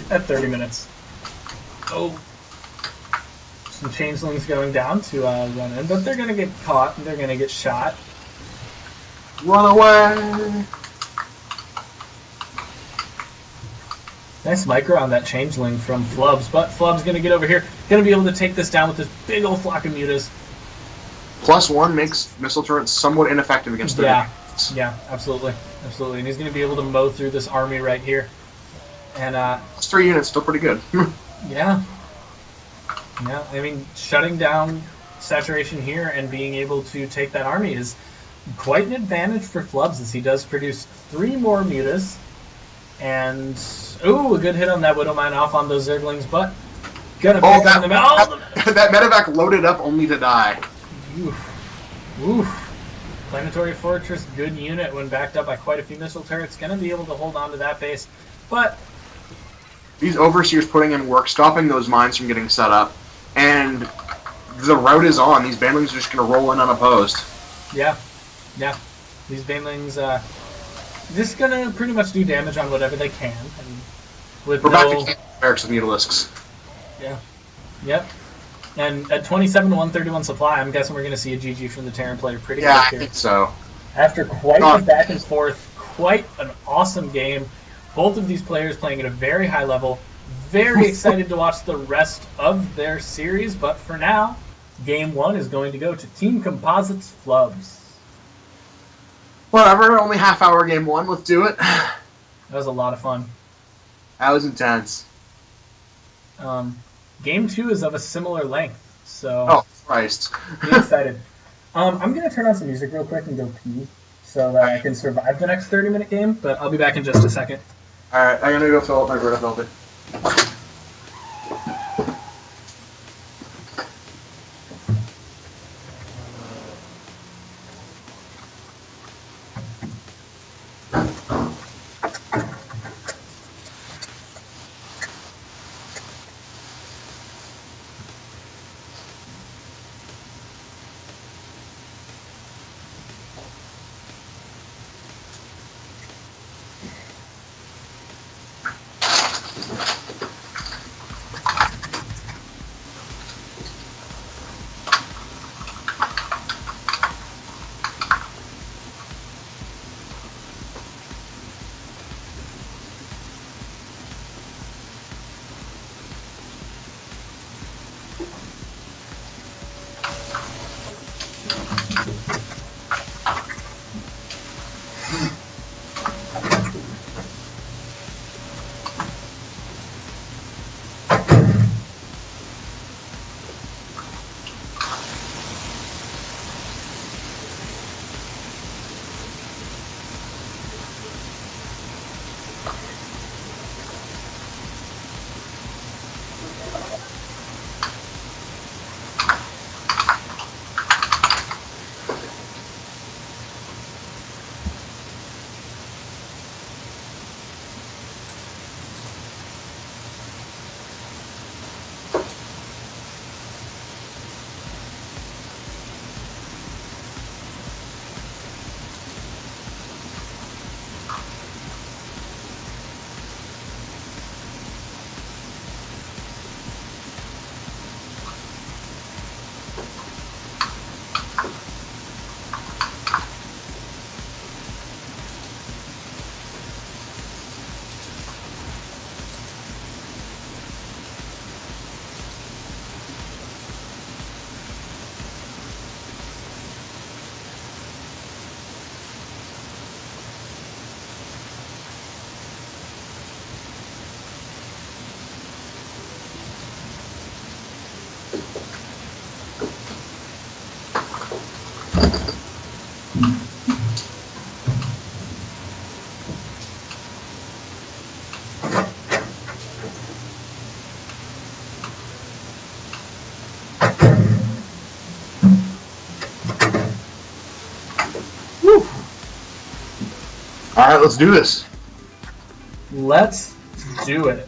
At 30 minutes. Oh. Some Changelings going down to run in, but they're going to get caught and they're going to get shot. Run away! Nice micro on that Changeling from Flubs, but Flubs going to get over here, going to be able to take this down with this big old flock of Mutas. +1 makes missile turrets somewhat ineffective against their defense. Yeah, absolutely. Absolutely. And he's going to be able to mow through this army right here. And +3 units, still pretty good. Yeah. Yeah, I mean, shutting down saturation here and being able to take that army is quite an advantage for Flubs, as he does produce 3 more Mutas. And, ooh, a good hit on that Widowmine off on those Zerglings, but gonna pick on them out. That medevac loaded up only to die. Oof. Oof. Planetary Fortress, good unit when backed up by quite a few missile turrets. Gonna be able to hold on to that base, but these Overseers putting in work, stopping those mines from getting set up, and the route is on. These Banelings are just going to roll in unopposed. Yeah. Yeah. These Banelings, just going to pretty much do damage on whatever they can. And with We're back to barracks with Mutalisks. Yeah. Yep. And at 27 to 131 supply, I'm guessing we're going to see a GG from the Terran player pretty quick here. Yeah, I think so. After quite a back and forth, quite an awesome game. Both of these players playing at a very high level. Very excited to watch the rest of their series, but for now, Game 1 is going to go to Team Composite's Flubs. Whatever, only half-hour Game 1, let's do it. That was a lot of fun. That was intense. Game 2 is of a similar length, so oh Christ! Be excited. I'm going to turn on some music real quick and go pee, so that I can survive the next 30-minute game, but I'll be back in just a second. Alright, I'm gonna go fill up my Verta filter. Alright, let's do this. Let's do it.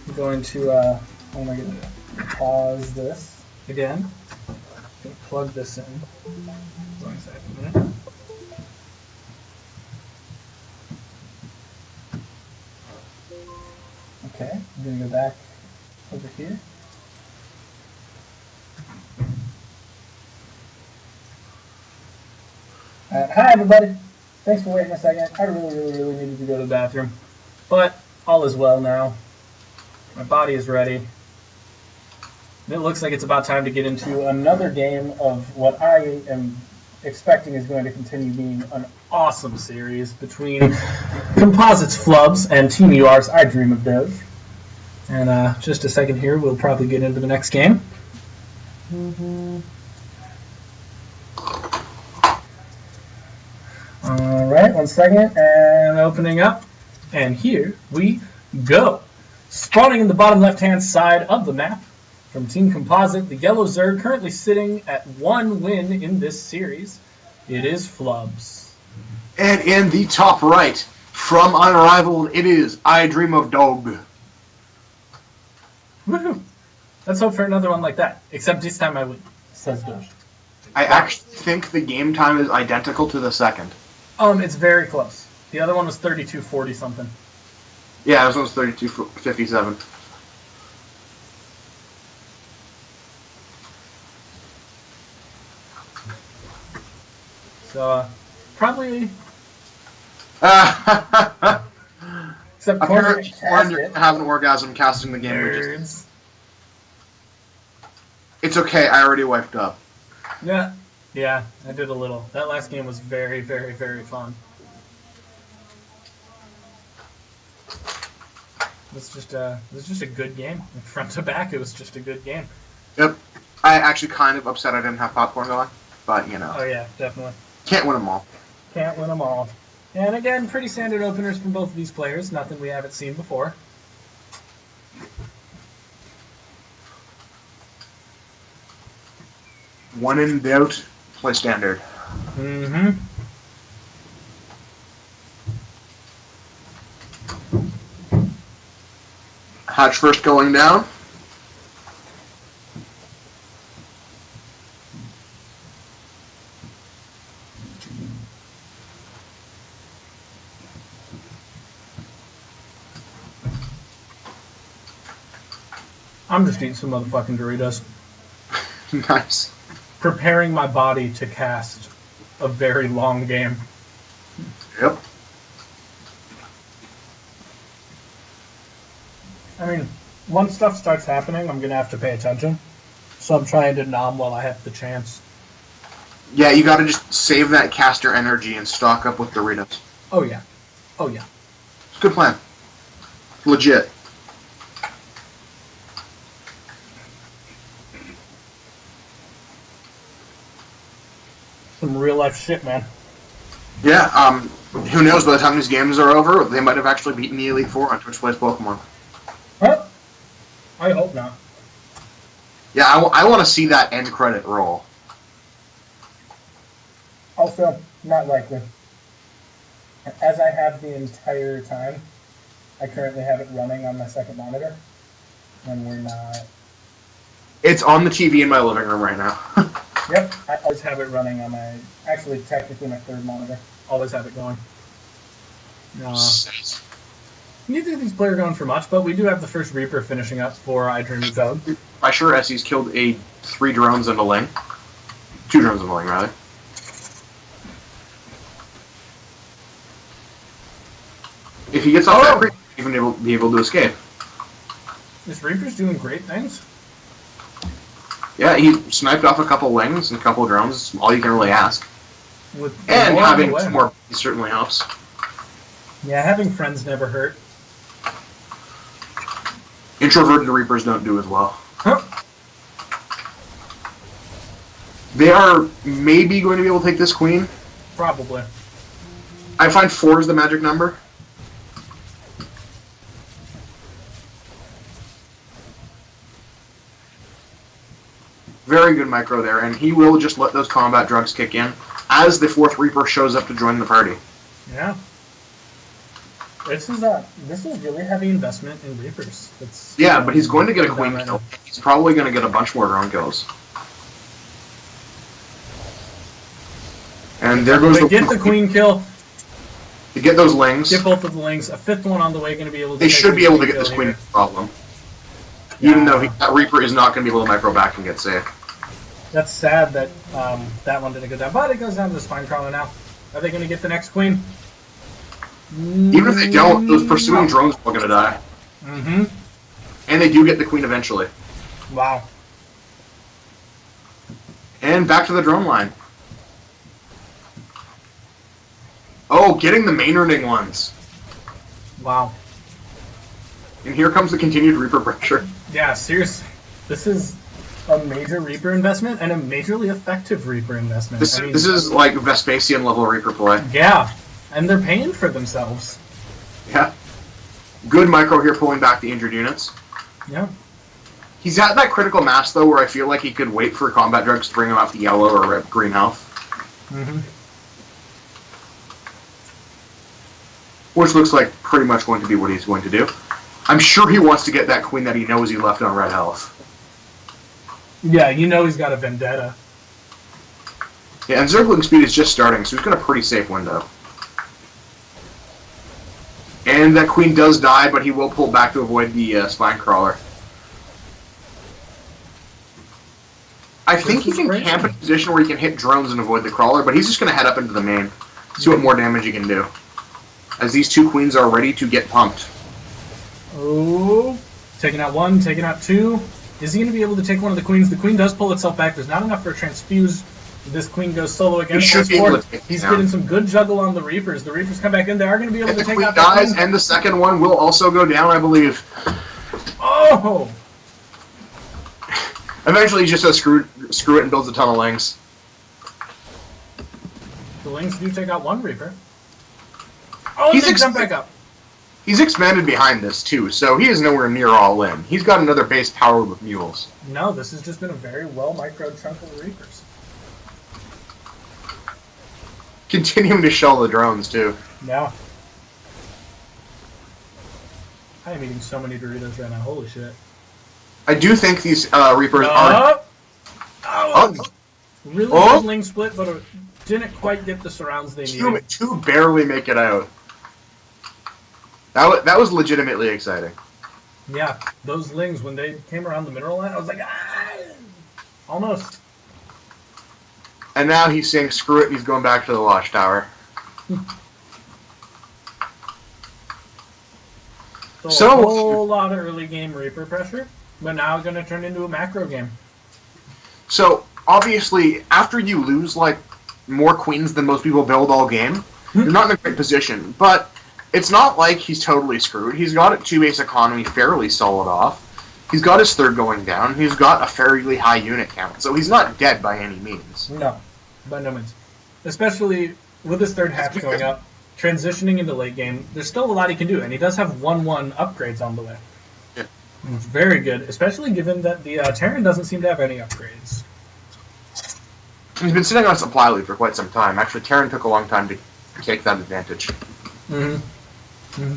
I'm going to, oh my goodness, pause this again. I'm going to plug this in. Hold on a second. Okay, I'm gonna go back over here. Hi everybody. Thanks for waiting a second. I really needed to go to the bathroom. But all is well now. My body is ready. And it looks like it's about time to get into another game of what I am expecting is going to continue being an awesome series between Composite's Flubs and Team UR's I Dream of Dev. And just a second here, we'll probably get into the next game. Alright, 1 second, and opening up. And here we go. Spawning in the bottom left-hand side of the map from Team Composite, the yellow Zerg currently sitting at 1 win in this series. It is Flubs. And in the top right, from Unrivaled, it is I Dream of Dog. Woohoo! Let's hope for another one like that. Except this time I win, says Doge. I actually think the game time is identical to the second. It's very close. The other one was 32:40 something. Yeah, this one's 32:57. So, probably... Except apparently, you're having an orgasm casting the game. It's okay, I already wiped up. Yeah, I did a little. That last game was very fun. It was just a good game. Front to back, it was just a good game. Yep. I actually kind of upset I didn't have popcorn going, but you know. Oh yeah, definitely. Can't win them all. Can't win them all. And again, pretty standard openers from both of these players. Nothing we haven't seen before. One in doubt, play standard. Mm-hmm. Hatch first going down. I'm just eating some motherfucking Doritos. Nice. Preparing my body to cast a very long game. Yep. I mean, once stuff starts happening, I'm going to have to pay attention. So I'm trying to nom while I have the chance. Yeah, you gotta just save that caster energy and stock up with Doritos. Oh, yeah. Oh, yeah. It's a good plan. Legit. Some real life shit, man. Yeah, who knows, by the time these games are over, they might have actually beaten the Elite Four on Twitch Plays Pokemon. Well, I hope not. Yeah, I want to see that end credit roll. Also, not likely. As I have the entire time, I currently have it running on my second monitor, and we're not... It's on the TV in my living room right now. Yep, I always have it running on my... Actually, technically my third monitor. Always have it going. Neither of these players are going for much, but we do have the first Reaper finishing up for I Dream of Dev. I sure Essie's killed 3 drones and a ling. 2 drones and a ling, rather. If he gets off that creep, he's even be able to escape. This Reaper's doing great things. Yeah, he sniped off a couple wings and a couple drones. All you can really ask. And having 2 more certainly helps. Yeah, having friends never hurt. Introverted Reapers don't do as well. Huh. They are maybe going to be able to take this queen. Probably. I find 4 is the magic number. Very good micro there, and he will just let those combat drugs kick in as the 4th Reaper shows up to join the party. Yeah. This is really heavy investment in Reapers. Yeah, but he's going to get a queen kill. He's probably going to get a bunch more drone kills. And there goes the queen kill. To get those lings. Get both of the lings. A fifth one on the way, going to be able to. They should be able to get this queen, no problem. Yeah. Even though that Reaper is not going to be able to micro back and get safe. That's sad that that one didn't go down, but it goes down to the spine crawler now. Are they going to get the next queen? Even if they don't, those pursuing drones are going to die. Mm-hmm. And they do get the queen eventually. Wow. And back to the drone line. Oh, getting the main running ones. Wow. And here comes the continued Reaper pressure. Yeah, seriously. This is a major Reaper investment and a majorly effective Reaper investment. This is like Vespasian level Reaper play. Yeah, and they're paying for themselves. Yeah. Good micro here pulling back the injured units. Yeah. He's at that critical mass, though, where I feel like he could wait for combat drugs to bring him up to yellow or red, green health. Mm-hmm. Which looks like pretty much going to be what he's going to do. I'm sure he wants to get that queen that he knows he left on red health. Yeah, you know he's got a vendetta. Yeah, and Zergling speed is just starting, so he's got a pretty safe window. And that queen does die, but he will pull back to avoid the spine crawler. I think he can camp in a position where he can hit drones and avoid the crawler, but he's just going to head up into the main, see what more damage he can do. As these two queens are ready to get pumped. Oh, taking out one, taking out two. Is he going to be able to take one of the queens? The queen does pull itself back. There's not enough for a transfuse. This queen goes solo again. He should be able to take He's getting some good juggle on the Reapers. The Reapers come back in. They are going to be able to take out the queen dies, and the second one will also go down, I believe. Oh! Eventually, he just says screw it and builds a ton of lings. The lings do take out one Reaper. Oh, he's jump back up. He's expanded behind this, too, so he is nowhere near all in. He's got another base powered with mules. No, this has just been a very well microed chunk of Reapers. Continuing to shell the drones, too. Yeah. I am eating so many Doritos right now. Holy shit. I do think these Reapers are... Really good ling split, but it didn't quite get the surrounds they needed. Two barely make it out. That was legitimately exciting. Yeah, those lings, when they came around the mineral line, I was like, ah! Almost. And now he's saying screw it and he's going back to the watchtower. So a whole lot of early game Reaper pressure, but now going to turn into a macro game. So, obviously, after you lose, like, more queens than most people build all game, you're not in a great position. But it's not like he's totally screwed. He's got a 2-base economy fairly solid off. He's got his third going down. He's got a fairly high unit count. So he's not dead by any means. No, by no means. Especially with his third hatch going up, transitioning into late game, there's still a lot he can do. And he does have 1-1 upgrades on the way. Yeah. It's very good, especially given that the Terran doesn't seem to have any upgrades. He's been sitting on a supply lead for quite some time. Actually, Terran took a long time to take that advantage. Mm-hmm. Mm-hmm.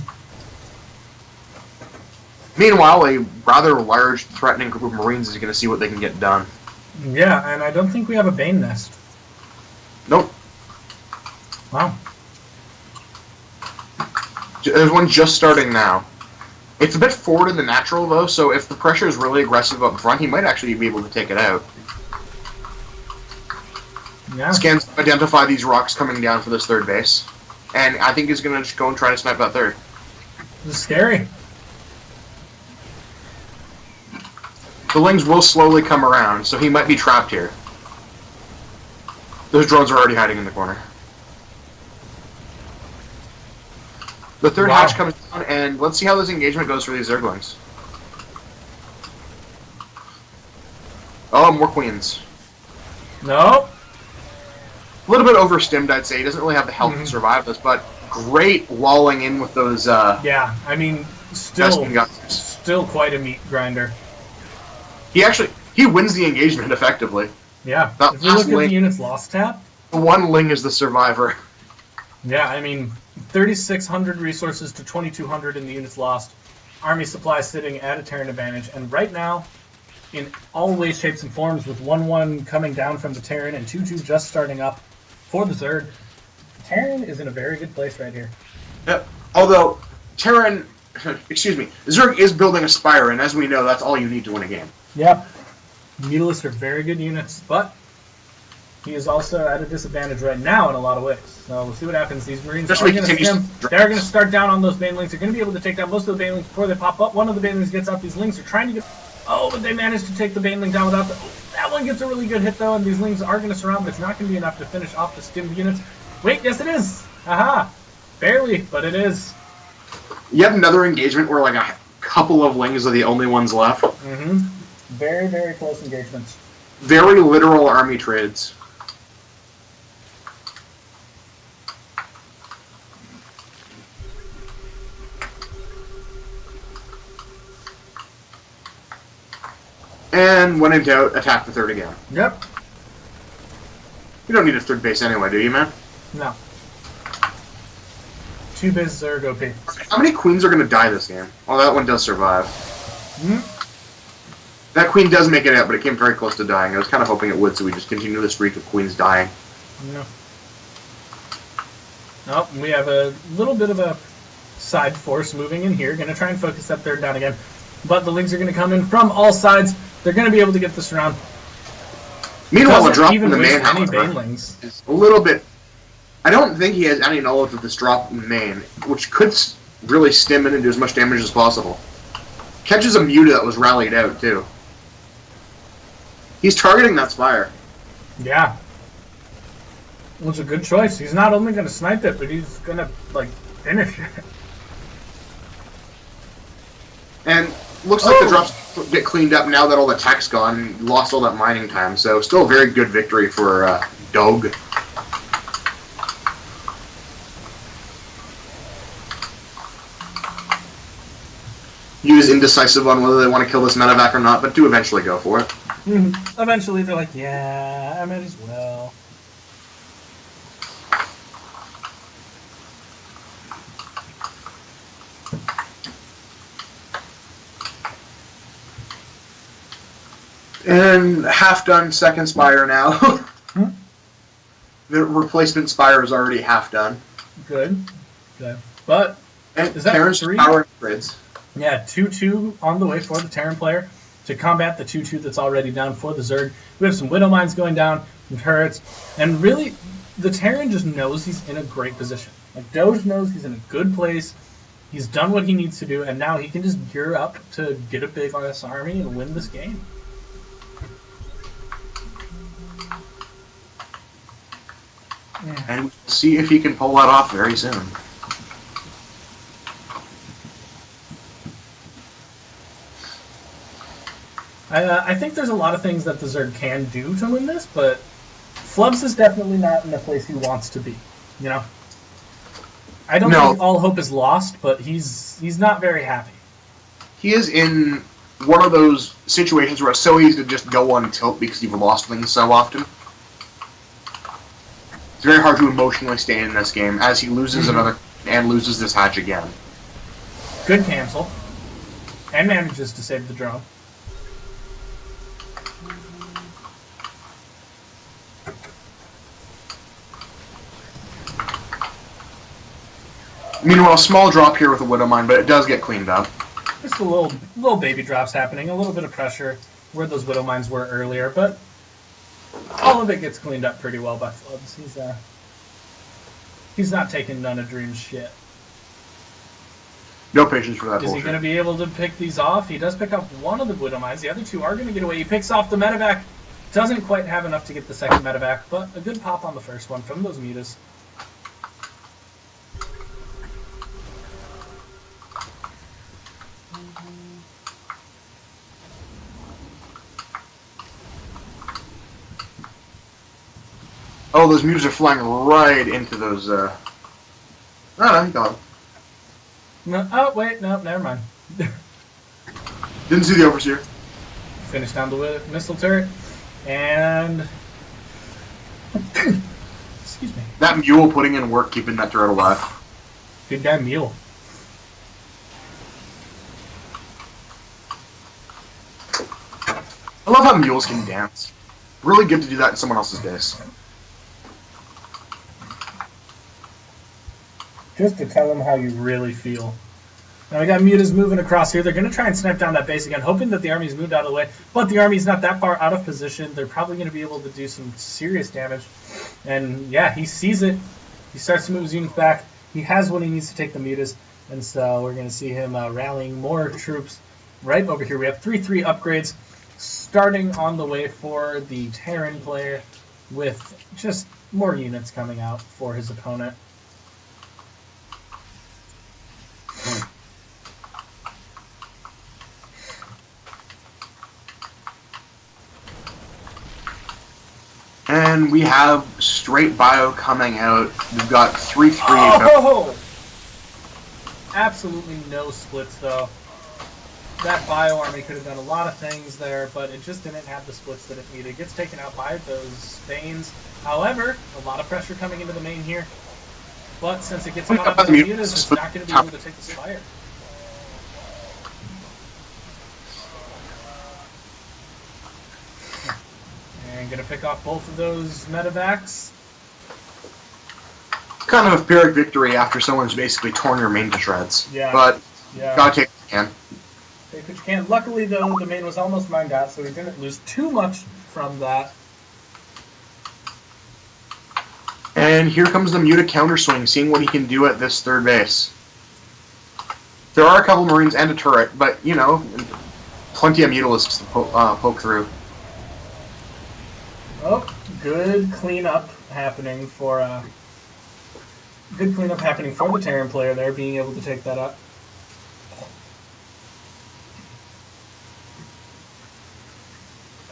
Meanwhile, a rather large, threatening group of Marines is going to see what they can get done. Yeah, and I don't think we have a Bane nest. Nope. Wow. There's one just starting now. It's a bit forward in the natural, though, so if the pressure is really aggressive up front, he might actually be able to take it out. Yeah. Scans identify these rocks coming down for this third base. And I think he's going to just go and try to snipe that third. This is scary. The lings will slowly come around, so he might be trapped here. Those drones are already hiding in the corner. The third hatch comes down, and let's see how this engagement goes for these Zerglings. Oh, more queens. No. A little bit overstimmed, I'd say. He doesn't really have the health to survive this, but great walling in with those. Yeah, I mean, still quite a meat grinder. He wins the engagement effectively. Yeah. That if you look at the units lost tab, the one ling is the survivor. Yeah, I mean, 3,600 resources to 2,200 in the units lost. Army supply sitting at a Terran advantage, and right now, in all ways, shapes, and forms, with 1-1 coming down from the Terran and 2-2 just starting up for the Zerg, the Terran is in a very good place right here. Although, Terran, excuse me, Zerg is building a Spire, and as we know, that's all you need to win a game. Yep. Mutalisks are very good units, but he is also at a disadvantage right now in a lot of ways. So we'll see what happens. These Marines are going to they're going to start down on those Banelings. They're going to be able to take down most of the Banelings before they pop up. One of the Banelings gets out. These Lings are trying to get... Oh, but they managed to take the Baneling down without the... Oh, that one gets a really good hit, though, and these Lings are going to surround, but it's not going to be enough to finish off the stim units. Wait, yes it is! Aha! Barely, but it is. You have another engagement where, like, a couple of Lings are the only ones left. Mm-hmm. Very, very close engagements. Very literal army trades. And when in doubt, attack the third again. Yep. You don't need a third base anyway, do you, man? No. 2 bases are OP. How many queens are going to die this game? Oh, that one does survive. That queen does make it out, but it came very close to dying. I was kind of hoping it would, so we just continue the streak of queens dying. No. Nope, we have a little bit of a side force moving in here. Going to try and focus that third down again. But the Lings are going to come in from all sides. They're going to be able to get this round. Meanwhile, the drop even in the main, any Banelings is a little bit... I don't think he has any knowledge of this drop in the main, which could really stim in and do as much damage as possible. Catches a Muta that was rallied out, too. He's targeting that Spire. Yeah. Well, it's a good choice. He's not only going to snipe it, but he's going to, like, finish it. And looks like the drops get cleaned up now that all the tech's gone and lost all that mining time. So still a very good victory for Dog. He was indecisive on whether they want to kill this medevac or not, but do eventually go for it. Eventually they're like, yeah, I might as well. And half done second Spire now. The replacement Spire is already half done. Good. But and is that Terran's 3? Power grids. Yeah, 2-2 on the way for the Terran player to combat the 2-2 that's already down for the Zerg. We have some Widow Mines going down, some turrets, and really, the Terran just knows he's in a great position. Like, Doge knows he's in a good place, he's done what he needs to do, and now he can just gear up to get a big ass army and win this game. Yeah. And we'll see if he can pull that off very soon. I think there's a lot of things that the Zerg can do to win this, but Flubs is definitely not in the place he wants to be. You know, I don't think all hope is lost, but he's not very happy. He is in one of those situations where it's so easy to just go on tilt because you've lost things so often. It's very hard to emotionally stay in this game as he loses another and loses this hatch again. Good cancel, and manages to save the drone. Meanwhile, small drop here with a Widow Mine, but it does get cleaned up. Just a little baby drops happening, a little bit of pressure where those Widow Mines were earlier, but all of it gets cleaned up pretty well by Flubs. He's not taking none of Dream's shit. No patience for that bullshit. Is he going to be able to pick these off? He does pick up one of the Widow Mines. The other two are going to get away. He picks off the medevac. Doesn't quite have enough to get the second medevac, but a good pop on the first one from those mutas. Oh, those mutas are flying right into those, Oh, no, he got them. No, oh, wait, no, never mind. Didn't see the Overseer. Finish down the missile turret, and... Excuse me. That mule putting in work keeping that turret alive. Good guy, mule. I love how mules can dance. Really good to do that in someone else's base. just to tell him how you really feel. Now we got mutas moving across here. They're going to try and snipe down that base again, hoping that the army's moved out of the way. But the army's not that far out of position. They're probably going to be able to do some serious damage. And yeah, he sees it. He starts to move his units back. He has what he needs to take the mutas. And so we're going to see him rallying more troops right over here. We have 3-3 upgrades starting on the way for the Terran player with just more units coming out for his opponent. And we have straight bio coming out. We've got 3-3. Oh! Absolutely no splits, though. That bio army could have done a lot of things there, but it just didn't have the splits that it needed. It gets taken out by those Banes. However, a lot of pressure coming into the main here. But since it gets caught up in the mutas, it's not going to be able to take the Spire. And going to pick off both of those medevacs. Kind of a Pyrrhic victory after someone's basically torn your main to shreds. Yeah. But yeah. Gotta take what you can. Take what you can. Luckily, though, the main was almost mined out, so we didn't lose too much from that. And here comes the Muta counterswing, seeing what he can do at this third base. There are a couple Marines and a turret, but, you know, plenty of Mutalisks to poke through. Oh, good cleanup happening for the Terran player there, being able to take that up.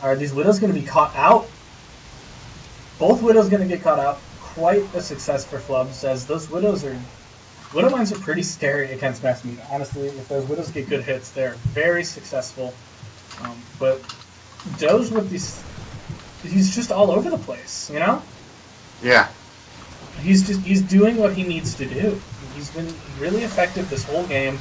Are these Widows going to be caught out? Both Widows going to get caught out. Quite a success for Flubs, as those Widows are... Widow mines are pretty scary against Mass Muta. Honestly, if those Widows get good hits, they're very successful. But Doge with these... He's just all over the place, you know? Yeah. He's doing what he needs to do. He's been really effective this whole game.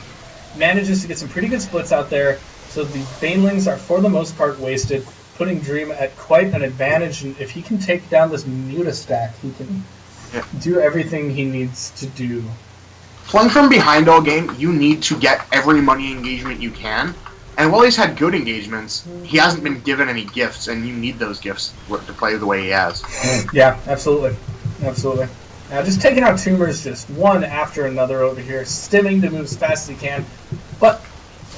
Manages to get some pretty good splits out there. So the Banelings are, for the most part, wasted, putting Dream at quite an advantage. And if he can take down this Muta stack, he can do everything he needs to do. Playing from behind all game, you need to get every money engagement you can. And while he's had good engagements, he hasn't been given any gifts, and you need those gifts to play the way he has. Yeah, absolutely. Absolutely. Now, just taking out tumors just one after another over here, stimming to move as fast as he can. But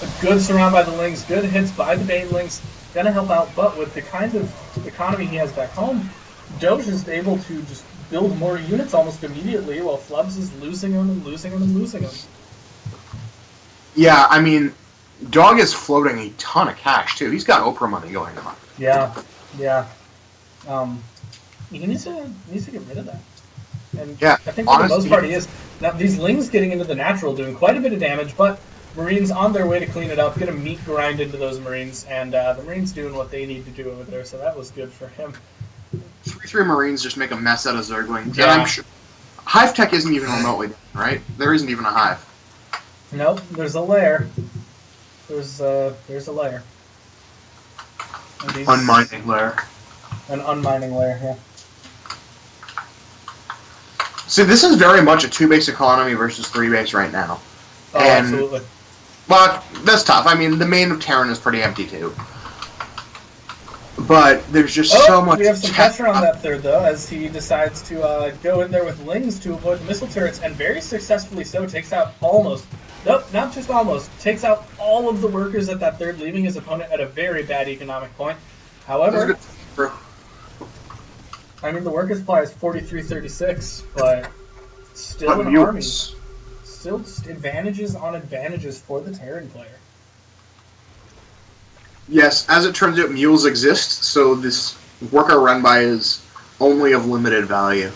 a good surround by the Lings, good hits by the Banelings, gonna help out. But with the kind of economy he has back home, Doge is able to just build more units almost immediately, while Flubs is losing them and losing them and losing them. Yeah, I mean... Dog is floating a ton of cash, too. He's got Oprah money going on. Yeah, yeah. He needs to get rid of that. And yeah, I think for the most part he is. Now, these Lings getting into the natural, doing quite a bit of damage, but Marines on their way to clean it up, get a meat grind into those Marines, and the Marines doing what they need to do over there, so that was good for him. 3-3 Marines just make a mess out of Zergling. Yeah. And I'm sure Hive Tech isn't even remotely done, right? There isn't even a Hive. Nope, there's a lair. There's a layer. Unmining layer. An unmining layer, yeah. See, this is very much a 2-base economy versus 3-base right now. Oh, and, absolutely. Well, that's tough. I mean, the main of Terran is pretty empty, too. But there's just so much... We have some pressure on that third, though, as he decides to go in there with Lings to avoid missile turrets, and very successfully so takes out almost... Nope, not just almost. Takes out all of the workers at that third, leaving his opponent at a very bad economic point. However, I mean, the worker supply is 4336, but still an army. Still advantages on advantages for the Terran player. Yes, as it turns out, mules exist, so this worker run by is only of limited value.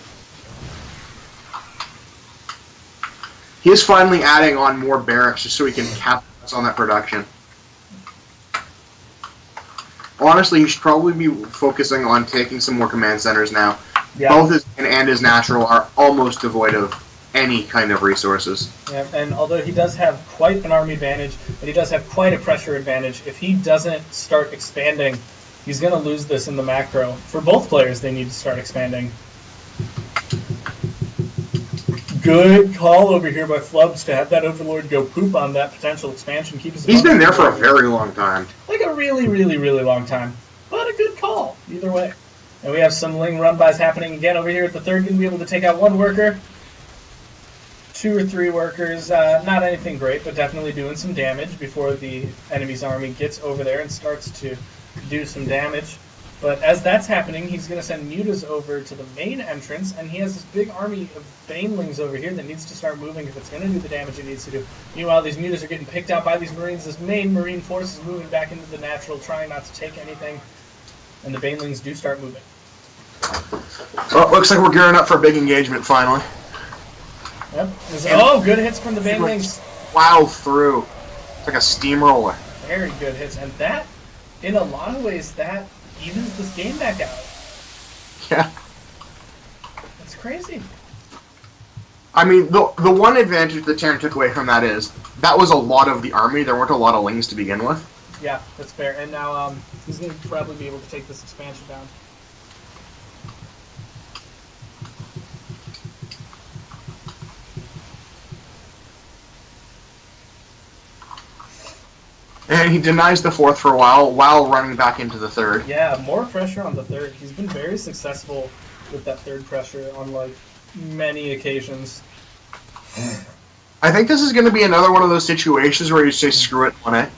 He is finally adding on more barracks just so he can capitalize on that production. Honestly, he should probably be focusing on taking some more command centers now. Yeah. Both his and his natural are almost devoid of any kind of resources. Yeah, and although he does have quite an army advantage, and he does have quite a pressure advantage, if he doesn't start expanding, he's going to lose this in the macro. For both players, they need to start expanding. Good call over here by Flubs to have that Overlord go poop on that potential expansion. Keep his He's been there for a very long time. Like a really, really, really long time. But a good call, either way. And we have some Ling run-bys happening again over here at the third. Going to be able to take out one worker. 2 or 3 workers. Not anything great, but definitely doing some damage before the enemy's army gets over there and starts to do some damage. But as that's happening, he's going to send Mutas over to the main entrance, and he has this big army of Banelings over here that needs to start moving if it's going to do the damage it needs to do. Meanwhile, these Mutas are getting picked out by these Marines. This main Marine force is moving back into the natural, trying not to take anything, and the Banelings do start moving. Well, it looks like we're gearing up for a big engagement finally. Yep. Oh, good hits from the Banelings. Wow, through. It's like a steamroller. Very good hits, and that, in a lot of ways, that evens this game back out. Yeah. That's crazy. I mean, the one advantage that Terran took away from that is that was a lot of the army. There weren't a lot of Lings to begin with. Yeah, that's fair. And now he's going to probably be able to take this expansion down. And he denies the fourth for a while running back into the third. Yeah, more pressure on the third. He's been very successful with that third pressure on, like, many occasions. I think this is going to be another one of those situations where you say, screw it, 1A.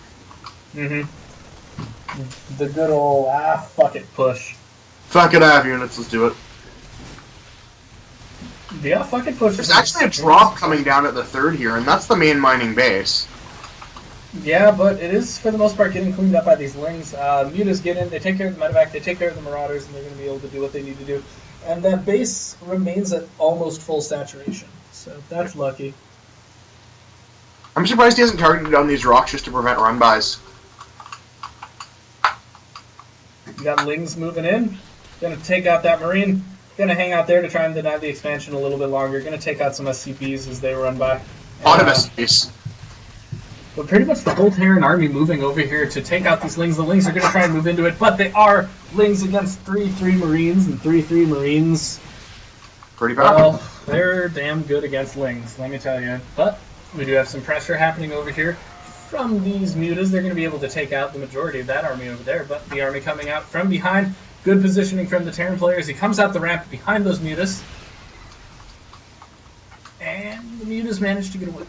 Mm-hmm. The good old, fuck it, push. Fuck it, I have units, let's do it. Yeah, fuck it, push. There's actually a drop coming down at the third here, and that's the main mining base. Yeah, but it is, for the most part, getting cleaned up by these Lings. Mutas get in, they take care of the medevac, they take care of the Marauders, and they're going to be able to do what they need to do. And that base remains at almost full saturation, so that's lucky. I'm surprised he hasn't targeted down these rocks just to prevent run-bys. You got Lings moving in, going to take out that Marine, going to hang out there to try and deny the expansion a little bit longer, going to take out some SCPs as they run by. Out of SCPs. But pretty much the whole Terran army moving over here to take out these Lings. The Lings are going to try and move into it, but they are Lings against 3-3 Marines, and 3-3 Marines. Pretty bad. Well, they're damn good against Lings, let me tell you. But we do have some pressure happening over here from these Mutas. They're going to be able to take out the majority of that army over there, but the army coming out from behind. Good positioning from the Terran players. He comes out the ramp behind those Mutas. And the Mutas managed to get away.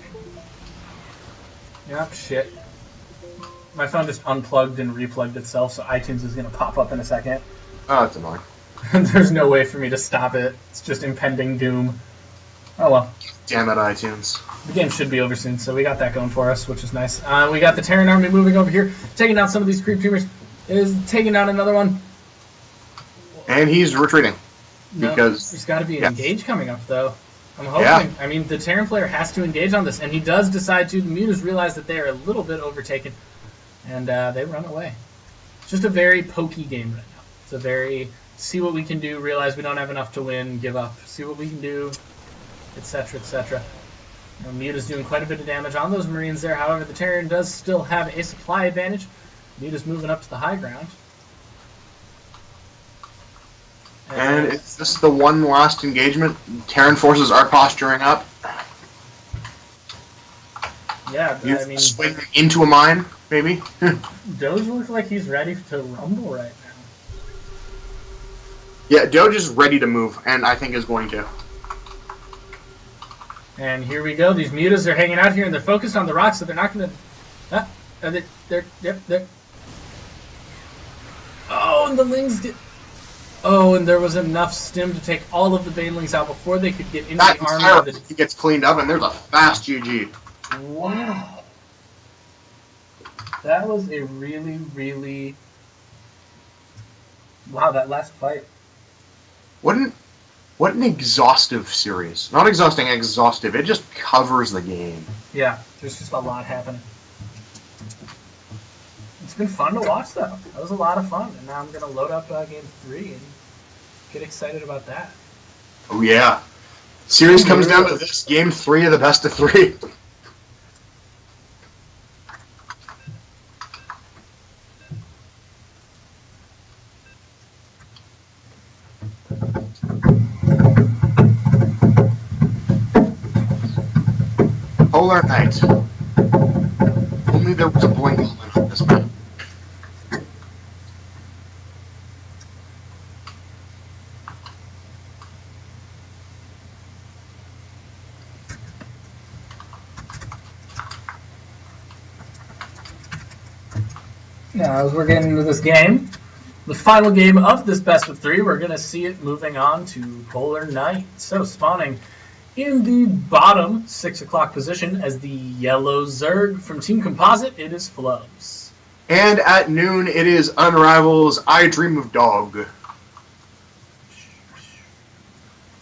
Yep, shit. My phone just unplugged and replugged itself, so iTunes is going to pop up in a second. Oh, that's annoying. There's no way for me to stop it. It's just impending doom. Oh well. Damn it, iTunes. The game should be over soon, so we got that going for us, which is nice. We got the Terran army moving over here, taking down some of these creep tumors. Is taking down another one. And he's retreating. Because there's got to be an engage coming up, though. I'm hoping. Yeah. I mean, the Terran player has to engage on this, and he does decide to. The Mutas realize that they are a little bit overtaken, and they run away. It's just a very pokey game right now. It's a very see what we can do, realize we don't have enough to win, give up, see what we can do, etc., etc. Muta's doing quite a bit of damage on those Marines there. However, the Terran does still have a supply advantage. Muta's moving up to the high ground. And is this the one last engagement? Terran forces are posturing up. Yeah, you I mean... swing into a mine, maybe? Doge looks like he's ready to rumble right now. Yeah, Doge is ready to move, and I think is going to. And here we go. These Mutas are hanging out here, and they're focused on the rocks, so they're not going to... they're... Oh, and the Lings did... Oh, and there was enough stim to take all of the Banelings out before they could get into the army. He gets cleaned up, and there's a fast GG. Wow. That was a really, really... Wow, that last fight. What an exhaustive series. Not exhausting, exhaustive. It just covers the game. Yeah, there's just a lot happening. It's been fun to watch, though. That was a lot of fun. And now I'm going to load up Game 3 and get excited about that. Oh, yeah. Series comes down to this. Game 3 of the best of 3. Polar Night. Only there was a blink element on this map. Now, as we're getting into this game, the final game of this best of 3, we're going to see it moving on to Polar Night. So, spawning in the bottom 6 o'clock position as the yellow Zerg from Team Composite, it is Flows. And at noon, it is Unrival's I Dream of Dog.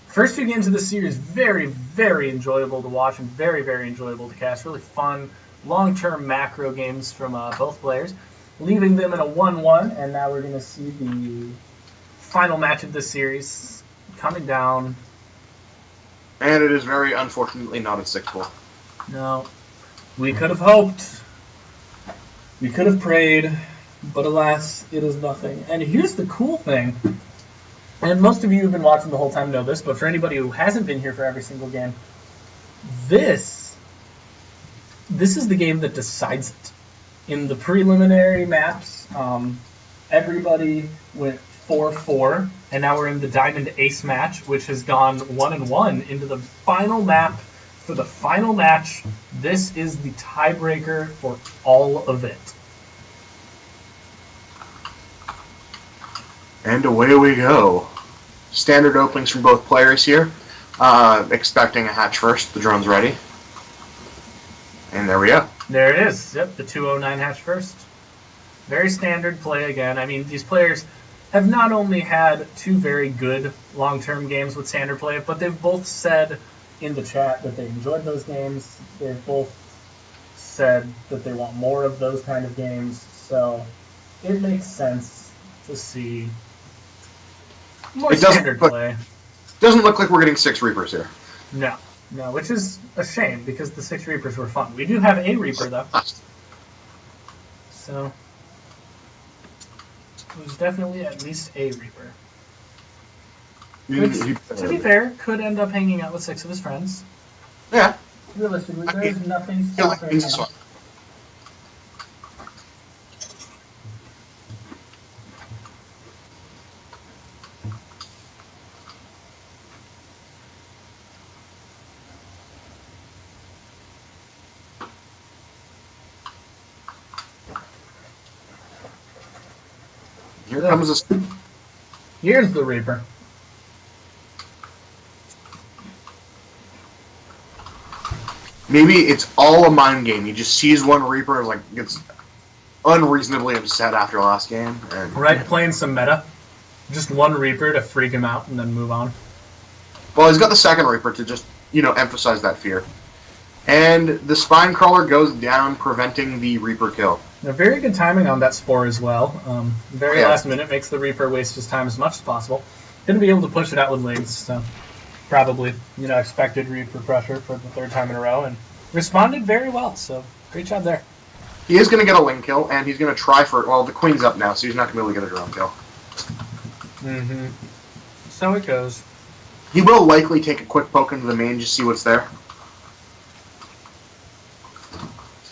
First 2 games of this series, very, very enjoyable to watch and very, very enjoyable to cast. Really fun, long-term macro games from both players, leaving them in a 1-1, and now we're going to see the final match of this series coming down. And it is very unfortunately not at 6-4. No, we could have hoped, we could have prayed, but alas, it is nothing. And here's the cool thing, and most of you who've been watching the whole time know this, but for anybody who hasn't been here for every single game, this is the game that decides it. In the preliminary maps, everybody went 4-4, and now we're in the Diamond Ace match, which has gone 1-1 into the final map. For the final match, this is the tiebreaker for all of it. And away we go. Standard openings from both players here. Expecting a hatch first. The drone's ready. And there we go. There it is. Yep, the 209 hatch first. Very standard play again. I mean, these players have not only had 2 very good long-term games with standard play, but they've both said in the chat that they enjoyed those games. They've both said that they want more of those kind of games. So it makes sense to see more standard play. Doesn't look like we're getting 6 Reapers here. No, which is a shame because the 6 Reapers were fun. We do have a Reaper though, so there's definitely at least a Reaper. Which, to be fair, could end up hanging out with 6 of his friends. Yeah. Realistically, there's nothing stopping him. Here comes a... Here's the Reaper. Maybe it's all a mind game. He just sees one Reaper, like, gets unreasonably upset after last game. And... Right, playing some meta. Just one Reaper to freak him out and then move on. Well, he's got the second Reaper to just, emphasize that fear. And the Spine Crawler goes down, preventing the Reaper kill. Now, very good timing on that Spore as well. Very last minute makes the Reaper waste his time as much as possible. Going to be able to push it out with legs, so probably, expected Reaper pressure for the 3rd time in a row, and responded very well, so great job there. He is going to get a wing kill, and he's going to try for... Well, the Queen's up now, so he's not going to be able to get a drone kill. Mm-hmm. So it goes. He will likely take a quick poke into the main, just see what's there.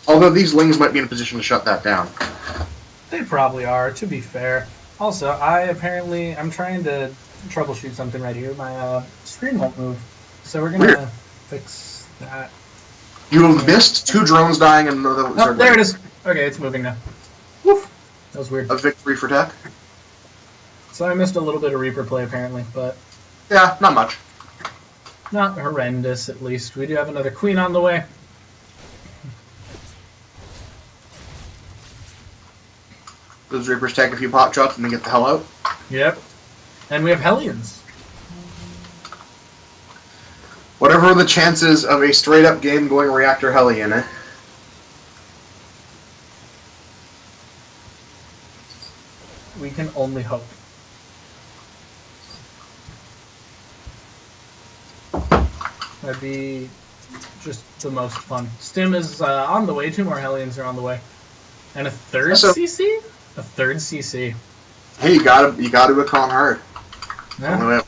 Although these Lings might be in a position to shut that down. They probably are, to be fair. Also, I'm trying to troubleshoot something right here. My screen won't move. So we're going to fix that. You have missed 2 drones dying and another... Oh, there it is. Okay, it's moving now. Woof. That was weird. A victory for Tech. So I missed a little bit of Reaper play, apparently, but... Yeah, not much. Not horrendous, at least. We do have another Queen on the way. Those Reapers take a few pot shots and then get the hell out. Yep. And we have Hellions. Whatever are the chances of a straight-up game going Reactor Hellion, eh? We can only hope. That'd be just the most fun. Stim is on the way. 2 more Hellions are on the way. And a 3rd CC? A 3rd CC. Hey, you gotta be con hard. Yeah.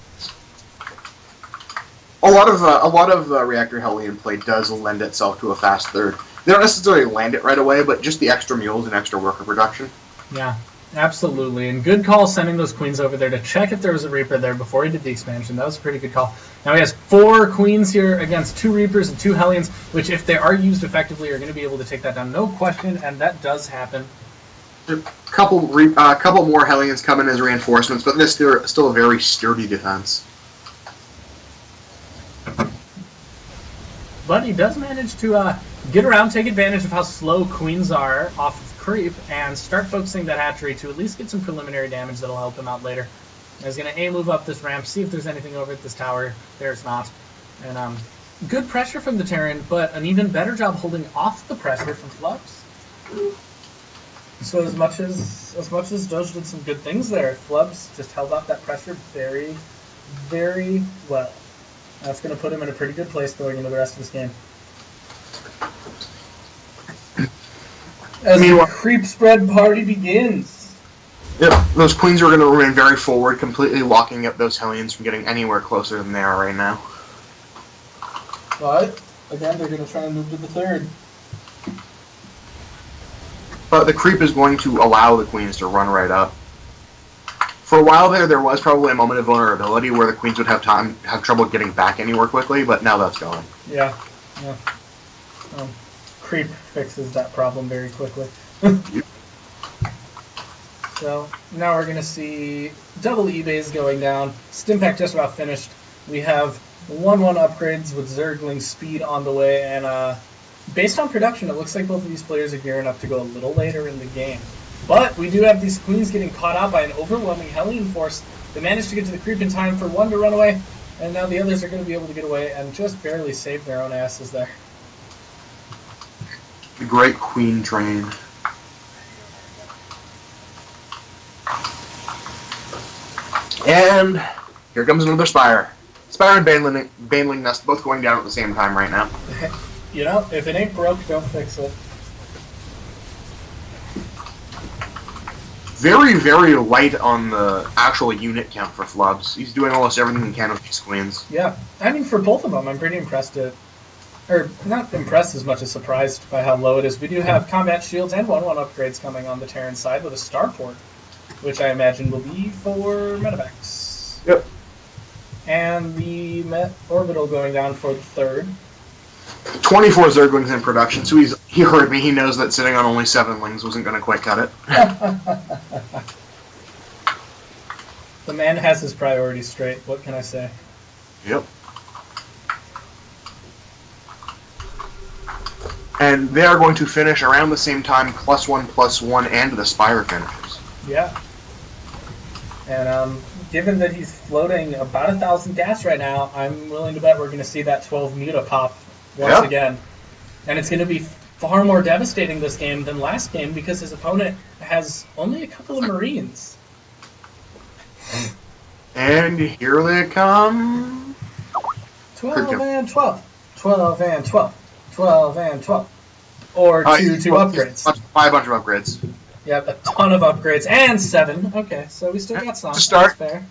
Oh, lot of Reactor Hellion play does lend itself to a fast third. They don't necessarily land it right away, but just the extra mules and extra worker production. Yeah, absolutely. And good call sending those queens over there to check if there was a Reaper there before he did the expansion. That was a pretty good call. Now he has 4 queens here against 2 Reapers and 2 Hellions, which if they are used effectively are going to be able to take that down, no question, and that does happen. A couple more Hellions come in as reinforcements, but this is still a very sturdy defense. But he does manage to get around, take advantage of how slow queens are off of creep, and start focusing that hatchery to at least get some preliminary damage that'll help him out later. He's going to move up this ramp, see if there's anything over at this tower. There's not. And good pressure from the Terran, but an even better job holding off the pressure from Flubs. So as much as Doge did some good things there, Flubs just held off that pressure very, very well. That's going to put him in a pretty good place going into the rest of this game. As the creep spread party begins. Yep, those queens are going to remain very forward, completely locking up those Hellions from getting anywhere closer than they are right now. But, again, they're going to try and move to the third. But the creep is going to allow the queens to run right up. For a while there was probably a moment of vulnerability where the queens would have trouble getting back anywhere quickly, but now that's going. Yeah. Creep fixes that problem very quickly. So now we're going to see double E-Bays going down. Stimpack just about finished. We have 1-1 upgrades with Zergling speed on the way, and based on production, it looks like both of these players are gearing up to go a little later in the game. But we do have these queens getting caught out by an overwhelming Hellion force. They managed to get to the creep in time for one to run away, and now the others are going to be able to get away and just barely save their own asses there. The great queen train. And here comes another Spire. Spire and Baneling Nest both going down at the same time right now. You know, if it ain't broke, don't fix it. Very, very light on the actual unit count for Flubs. He's doing almost everything he can with these queens. Yeah, I mean, for both of them, I'm pretty impressed or not impressed as much as surprised by how low it is. We do have combat shields and 1-1 upgrades coming on the Terran side with a starport, which I imagine will be for medevacs. Yep. And the orbital going down for the third. 24 Zerglings in production, so he heard me. He knows that sitting on only 7 lings wasn't going to quite cut it. The man has his priorities straight. What can I say? Yep. And they are going to finish around the same time, +1/+1, and the Spire finishes. Yeah. And given that he's floating about 1,000 gas right now, I'm willing to bet we're going to see that 12 Muta pop once again. And it's going to be far more devastating this game than last game because his opponent has only a couple of Marines. And here they come. 12 and 12. 12 and 12. 12 and 12. Or two upgrades. Buy a bunch of upgrades. Yep, a ton of upgrades. And 7. Okay, so we still got some. To start. That's fair.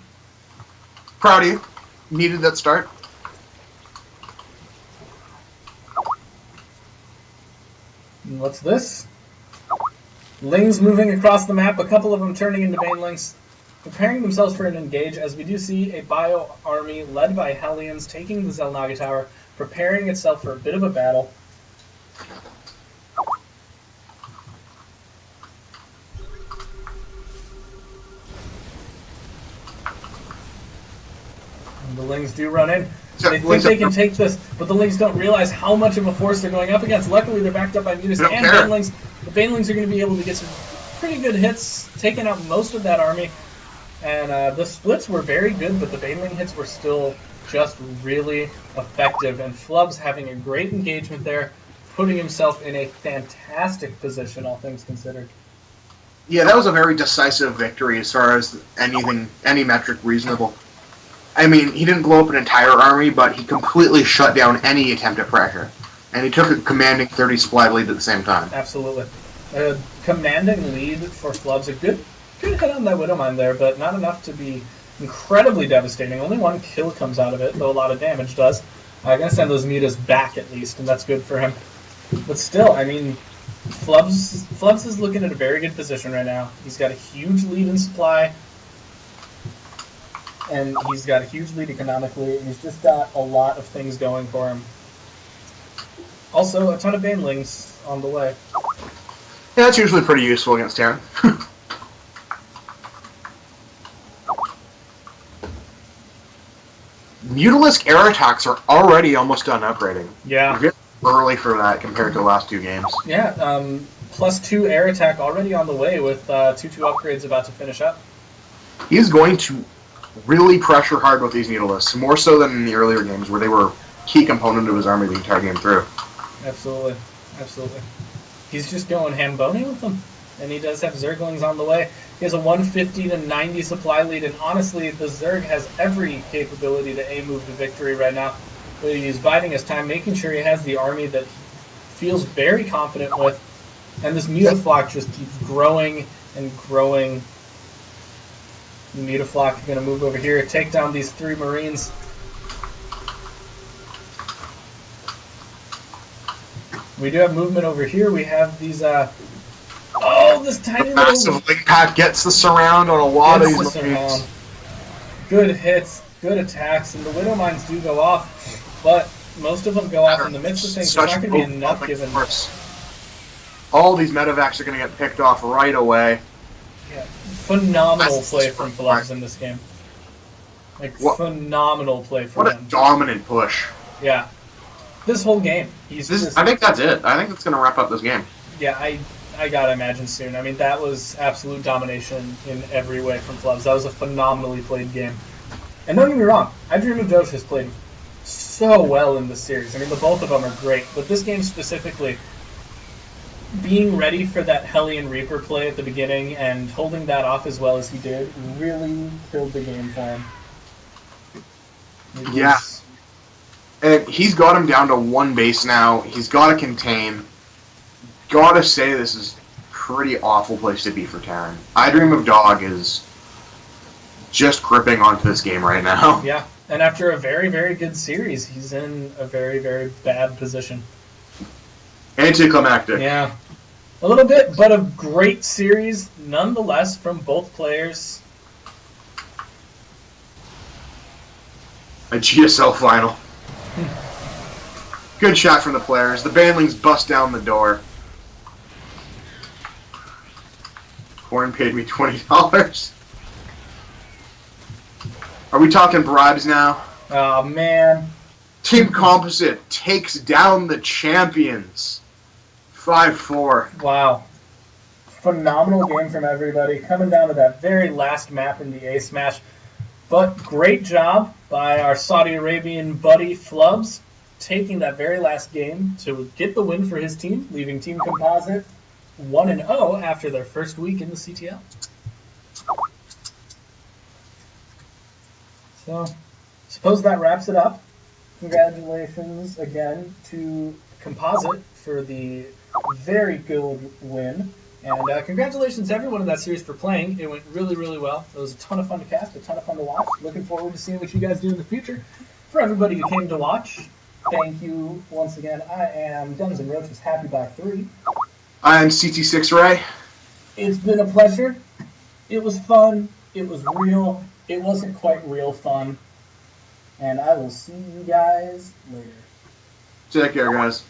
Proud of you. Needed that start. And what's this? Lings moving across the map, a couple of them turning into Banelings, preparing themselves for an engage, as we do see a bio army led by Hellions taking the Xel'Naga Tower, preparing itself for a bit of a battle. And the Lings do run in. They think they can take this, but the Lings don't realize how much of a force they're going up against. Luckily, they're backed up by Mutas and Banelings. The Banelings are going to be able to get some pretty good hits, taking out most of that army. And the splits were very good, but the Baneling hits were still just really effective. And Flubs having a great engagement there, putting himself in a fantastic position, all things considered. Yeah, that was a very decisive victory as far as any metric reasonable. I mean, he didn't blow up an entire army, but he completely shut down any attempt at pressure. And he took a commanding 30 supply lead at the same time. Absolutely. Commanding lead for Flubs. A good hit on that Widowmine there, but not enough to be incredibly devastating. Only 1 kill comes out of it, though a lot of damage does. I'm going to send those mutas back at least, and that's good for him. But still, I mean, Flubs is looking at a very good position right now. He's got a huge lead in supply, and he's got a huge lead economically, and he's just got a lot of things going for him. Also, a ton of banelings on the way. Yeah, that's usually pretty useful against Terran. Mutalisk air attacks are already almost done upgrading. Yeah. Very early for that compared to the last 2 games. Yeah, +2 air attack already on the way with 2-2 upgrades about to finish up. He's going to really pressure hard with these Mutalisks, more so than in the earlier games where they were a key component of his army the entire game through. Absolutely. Absolutely. He's just going Hamboni with them. And he does have Zerglings on the way. He has a 150 to 90 supply lead, and honestly, the Zerg has every capability to A-move to victory right now. But he's biding his time, making sure he has the army that he feels very confident with. And this Mutaflock just keeps growing and growing. The Mutaflock is going to move over here, take down these 3 Marines. We do have movement over here. We have these, this tiny little... Massive link pack gets the surround on a lot of these Marines. Good hits, good attacks, and the Widow Mines do go off, but most of them go off in the midst of things. There's not going to be enough given... All these medevacs are going to get picked off right away. Yeah, phenomenal play from Flubs in this game. Like, phenomenal play from him. What a dominant push. Yeah. This whole game. I think that's it. I think that's going to wrap up this game. Yeah, I gotta imagine soon. I mean, that was absolute domination in every way from Flubs. That was a phenomenally played game. And don't get me wrong, I Dream of Doge has played so well in this series. I mean, the both of them are great, but this game specifically, being ready for that Hellion Reaper play at the beginning and holding that off as well as he did really killed the game for him. Yeah. And he's got him down to 1 base now. He's got to contain. Gotta say, this is a pretty awful place to be for Terran. I Dream of Dog is just gripping onto this game right now. Yeah, and after a very, very good series, he's in a very, very bad position. Anticlimactic. Yeah. A little bit, but a great series nonetheless from both players. A GSL final. Good shot from the players. The Banlings bust down the door. Corn paid me $20. Are we talking bribes now? Oh, man. Team Composite takes down the champions. 5-4. Wow. Phenomenal game from everybody. Coming down to that very last map in the Ace Smash. But great job by our Saudi Arabian buddy Flubs, taking that very last game to get the win for his team, leaving Team Composite 1-0 after their first week in the CTL. So, suppose that wraps it up. Congratulations again to Composite for the very good win. And congratulations to everyone in that series for playing. It went really, really well. It was a ton of fun to cast, a ton of fun to watch. Looking forward to seeing what you guys do in the future. For everybody who came to watch, thank you once again. I am Duns and Roaches, happy by 3. I'm CT6 Ray. It's been a pleasure. It was fun. It was real. It wasn't quite real fun. And I will see you guys later. Take care, guys.